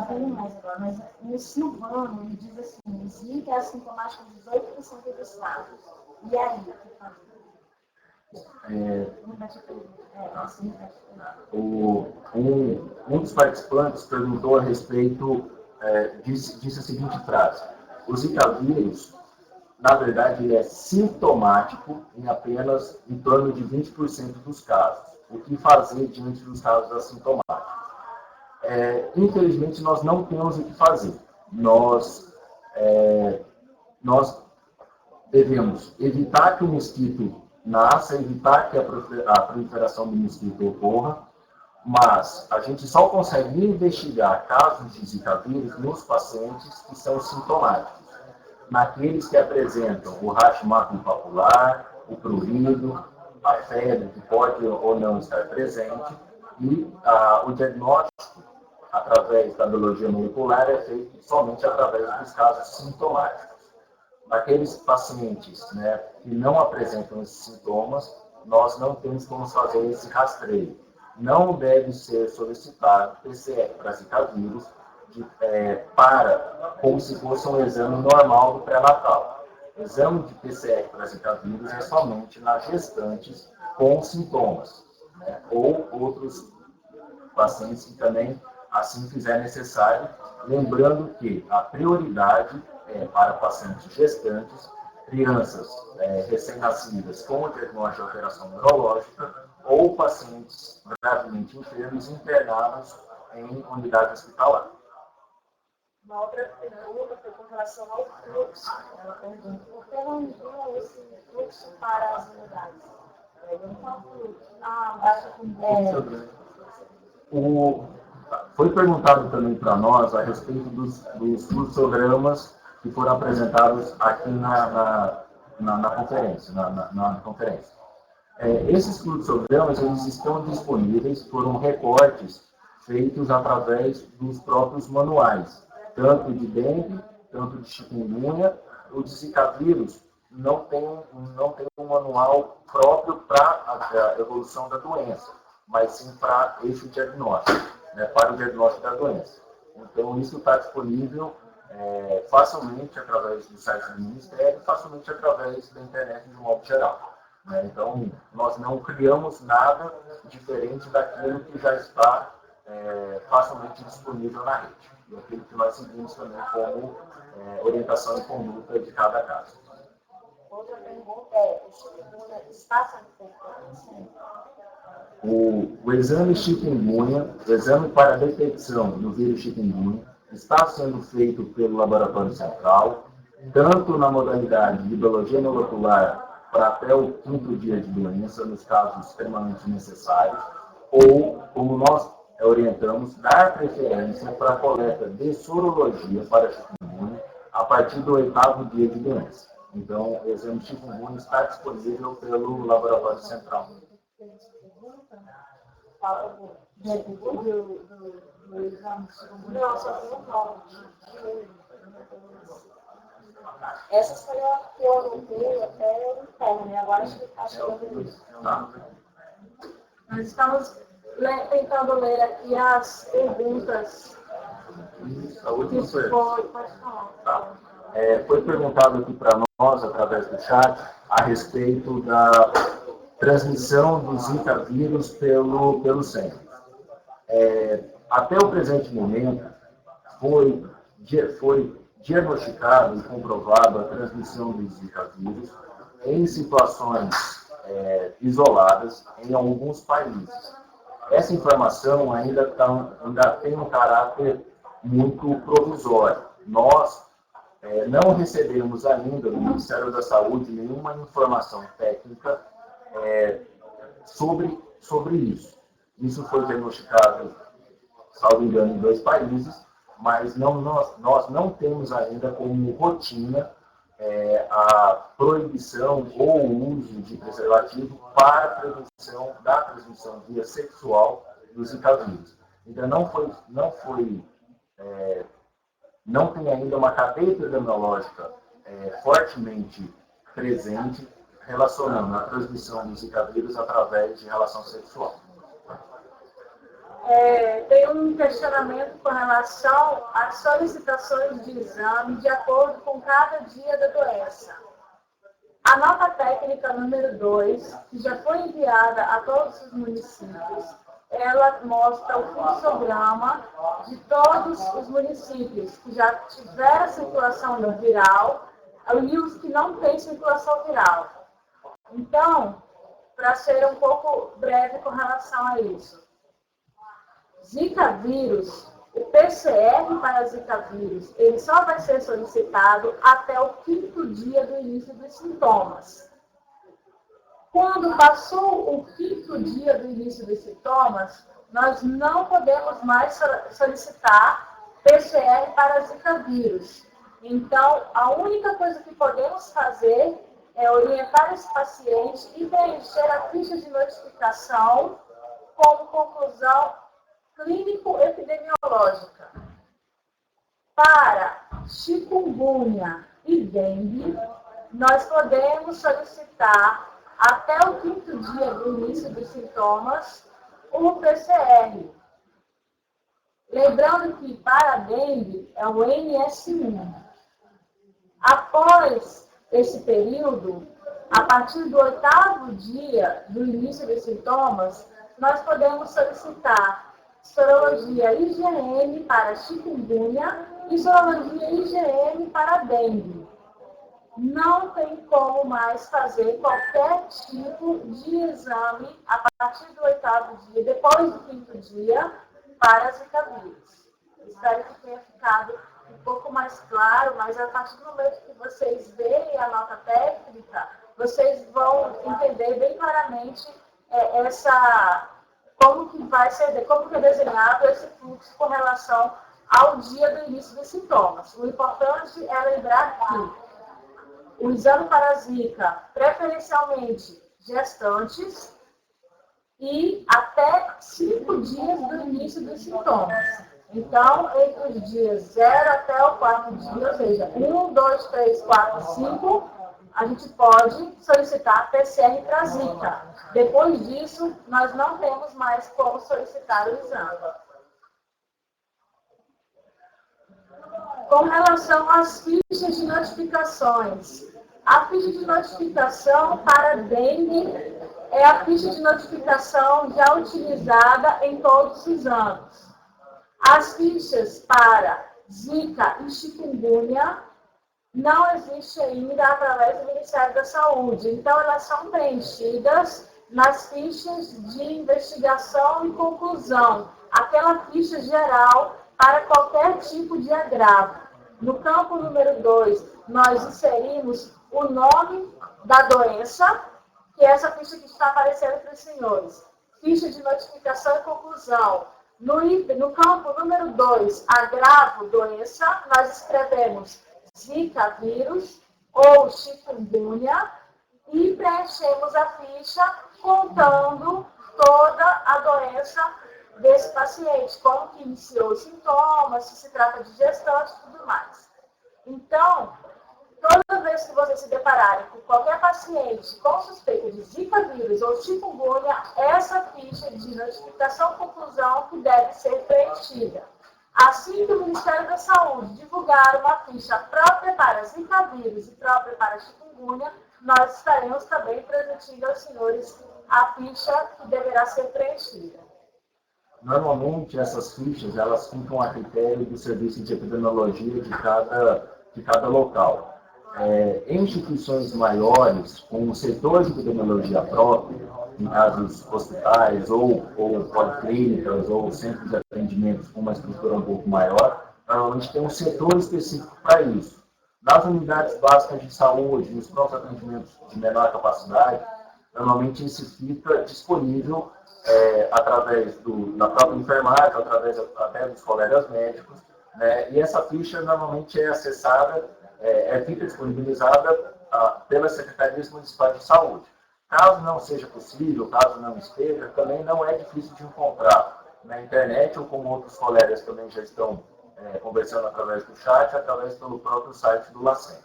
[SPEAKER 2] vendo mais agora, mas no Silvano ele diz assim, Zika é assintomático em 18% dos casos. E aí, o que fazer?
[SPEAKER 1] Um dos participantes perguntou a respeito, disse a seguinte frase: o Zika vírus, na verdade, ele é sintomático em apenas em torno de 20% dos casos. O que fazer diante dos casos assintomáticos? Infelizmente, nós não temos o que fazer. Nós devemos evitar que o mosquito nasça, evitar que a proliferação do mosquito ocorra, mas a gente só consegue investigar casos de Zika vírus nos pacientes que são sintomáticos. Naqueles que apresentam o racho maculopapular, o prurido, a febre que pode ou não estar presente, e o diagnóstico através da biologia molecular é feito somente através dos casos sintomáticos. Naqueles pacientes, que não apresentam esses sintomas, nós não temos como fazer esse rastreio. Não deve ser solicitado PCR para Zika vírus como se fosse um exame normal do pré-natal. O exame de PCR para Zika vírus é somente nas gestantes com sintomas, ou outros pacientes que também assim fizer necessário, lembrando que a prioridade é para pacientes gestantes, crianças recém-nascidas com diagnóstico de alteração neurológica ou pacientes gravemente enfermos internados em unidade hospitalar.
[SPEAKER 2] Uma outra pergunta foi com relação ao fluxo. Ela pergunta, por que não envia esse fluxo para as unidades? Qual fluxo?
[SPEAKER 1] Foi perguntado também para nós a respeito dos fluxogramas que foram apresentados aqui na conferência. Esses fluxogramas eles estão disponíveis, foram recortes feitos através dos próprios manuais, tanto de dengue, tanto de chikungunya. O de Zika vírus não tem um manual próprio para a evolução da doença, mas sim para esse diagnóstico, para o diagnóstico da doença. Então, isso está disponível facilmente através do site do Ministério, facilmente através da internet de um modo geral. Então, nós não criamos nada diferente daquilo que já está facilmente disponível na rede. E aquilo que nós seguimos também como orientação e conduta de cada caso.
[SPEAKER 2] Outra pergunta é, o chikungunya está sendo feito?
[SPEAKER 1] O exame chikungunya, o exame para detecção do vírus chikungunya, está sendo feito pelo Laboratório Central, tanto na modalidade de biologia molecular para até o 5º dia de doença, nos casos extremamente necessários, ou, como nós orientamos, dar preferência para a coleta de sorologia para chikungunya a partir do 8º dia de doença. Então, o exame chikungunya está disponível pelo Laboratório Central.
[SPEAKER 2] Essas foram as que eu anotei até o interno, agora acho que eu vou ver. Nós estamos tentando ler aqui as perguntas.
[SPEAKER 1] Foi perguntado aqui para nós, através do chat, a respeito da transmissão do Zika vírus pelo sangue. Até o presente momento, foi diagnosticado e comprovado a transmissão do Zika vírus em situações isoladas em alguns países. Essa informação ainda tem um caráter muito provisório. Nós não recebemos ainda do Ministério da Saúde nenhuma informação técnica sobre sobre isso. Isso foi diagnosticado, salvo engano, em 2 países, mas nós não temos ainda como rotina a proibição ou o uso de preservativo para a prevenção da transmissão via sexual do Zika vírus. Então, não tem ainda uma cadeia epidemiológica fortemente presente relacionando a transmissão do Zika vírus através de relação sexual.
[SPEAKER 2] Tem um questionamento com relação às solicitações de exame de acordo com cada dia da doença. A nota técnica número 2, que já foi enviada a todos os municípios, ela mostra o fluxograma de todos os municípios que já tiveram circulação viral e os que não têm circulação viral. Então, para ser um pouco breve com relação a isso, Zika vírus, o PCR para Zika vírus, ele só vai ser solicitado até o 5º dia do início dos sintomas. Quando passou o 5º dia do início dos sintomas, nós não podemos mais solicitar PCR para Zika vírus. Então, a única coisa que podemos fazer é orientar esse paciente e preencher a ficha de notificação como conclusão clínico-epidemiológica. Para chikungunya e dengue, nós podemos solicitar até o 5º dia do início dos sintomas o PCR. Lembrando que para a dengue é o NS1. Após esse período, a partir do 8º dia do início dos sintomas, nós podemos solicitar sorologia IgM para chikungunya e sorologia IgM para dengue. Não tem como mais fazer qualquer tipo de exame a partir do 8º dia, depois do 5º dia, para Zika vírus. Espero que tenha ficado um pouco mais claro, mas a partir do momento que vocês verem a nota técnica, vocês vão entender bem claramente como que é desenhado esse fluxo com relação ao dia do início dos sintomas. O importante é lembrar que o exame para Zika, preferencialmente gestantes, e até 5 dias do início dos sintomas. Então, entre os dias 0 até o 4º dia, ou seja, 1, 2, 3, 4, 5, a gente pode solicitar PCR para Zika. Depois disso, nós não temos mais como solicitar o exame. Com relação às fichas de notificações, a ficha de notificação para dengue é a ficha de notificação já utilizada em todos os anos. As fichas para Zika e chikungunya não existe ainda através do Ministério da Saúde. Então, elas são preenchidas nas fichas de investigação e conclusão, aquela ficha geral para qualquer tipo de agravo. No campo número 2, nós inserimos o nome da doença, que é essa ficha que está aparecendo para os senhores. Ficha de notificação e conclusão. No campo número 2, agravo, doença, nós escrevemos Zika vírus ou chikungunya e preenchemos a ficha contando toda a doença desse paciente, como que iniciou os sintomas, se trata de gestante e tudo mais. Então, toda vez que vocês se depararem com qualquer paciente com suspeita de Zika vírus ou chikungunya, essa ficha de notificação conclusão que deve ser preenchida. Assim que o Ministério da Saúde divulgar uma ficha própria para Zika vírus e própria para chikungunya, nós estaremos também transmitindo aos senhores a ficha que deverá ser preenchida.
[SPEAKER 1] Normalmente, essas fichas elas ficam a critério do serviço de epidemiologia de cada local. Em instituições maiores, com o setor de epidemiologia próprio, em casos hospitais ou policlínicas ou centros de atendimento com uma estrutura um pouco maior, normalmente tem um setor específico para isso. Nas unidades básicas de saúde, nos próprios atendimentos de menor capacidade, normalmente isso fica disponível através da própria enfermagem, através até dos colegas médicos, né? E essa ficha normalmente é acessada, fica disponibilizada pelas secretarias municipais de saúde. Caso não seja possível, caso não esteja, também não é difícil de encontrar na internet ou como outros colegas também já estão conversando através do chat, através pelo próprio site do LACEN.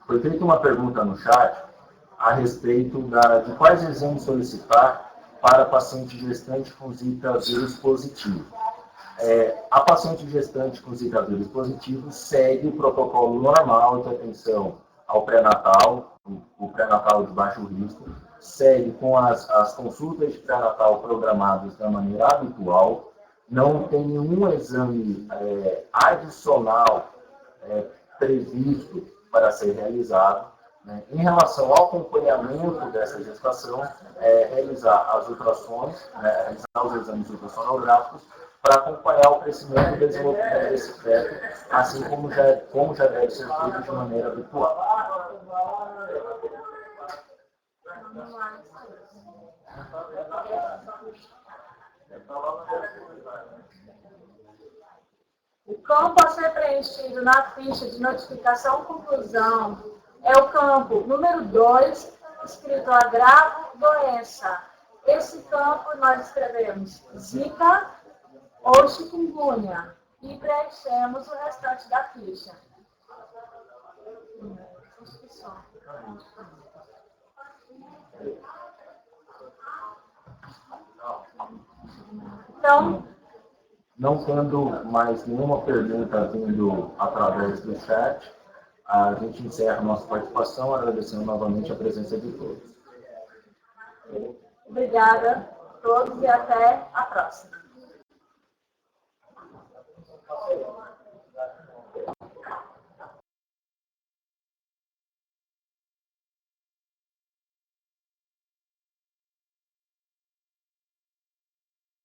[SPEAKER 1] Foi feita uma pergunta no chat a respeito de quais exames solicitar para paciente gestante com Zika vírus positivo. A paciente gestante com Zika vírus positivo segue o protocolo normal de atenção ao pré-natal, o pré-natal de baixo risco, segue com as consultas de pré-natal programadas da maneira habitual, não tem nenhum exame adicional previsto para ser realizado. Né? Em relação ao acompanhamento dessa gestação, realizar as ultrassons, realizar os exames ultrassonográficos, para acompanhar o crescimento e o desenvolvimento desse feto, assim como já deve ser feito de maneira habitual.
[SPEAKER 2] O campo a ser preenchido na ficha de notificação-conclusão é o campo número 2, escrito agravo doença. Esse campo nós escrevemos Zika ou chikungunya e preenchemos o restante da ficha. Então,
[SPEAKER 1] não tendo mais nenhuma pergunta vindo através do chat, a gente encerra a nossa participação, agradecendo novamente a presença de todos.
[SPEAKER 2] Obrigada a todos e até a próxima.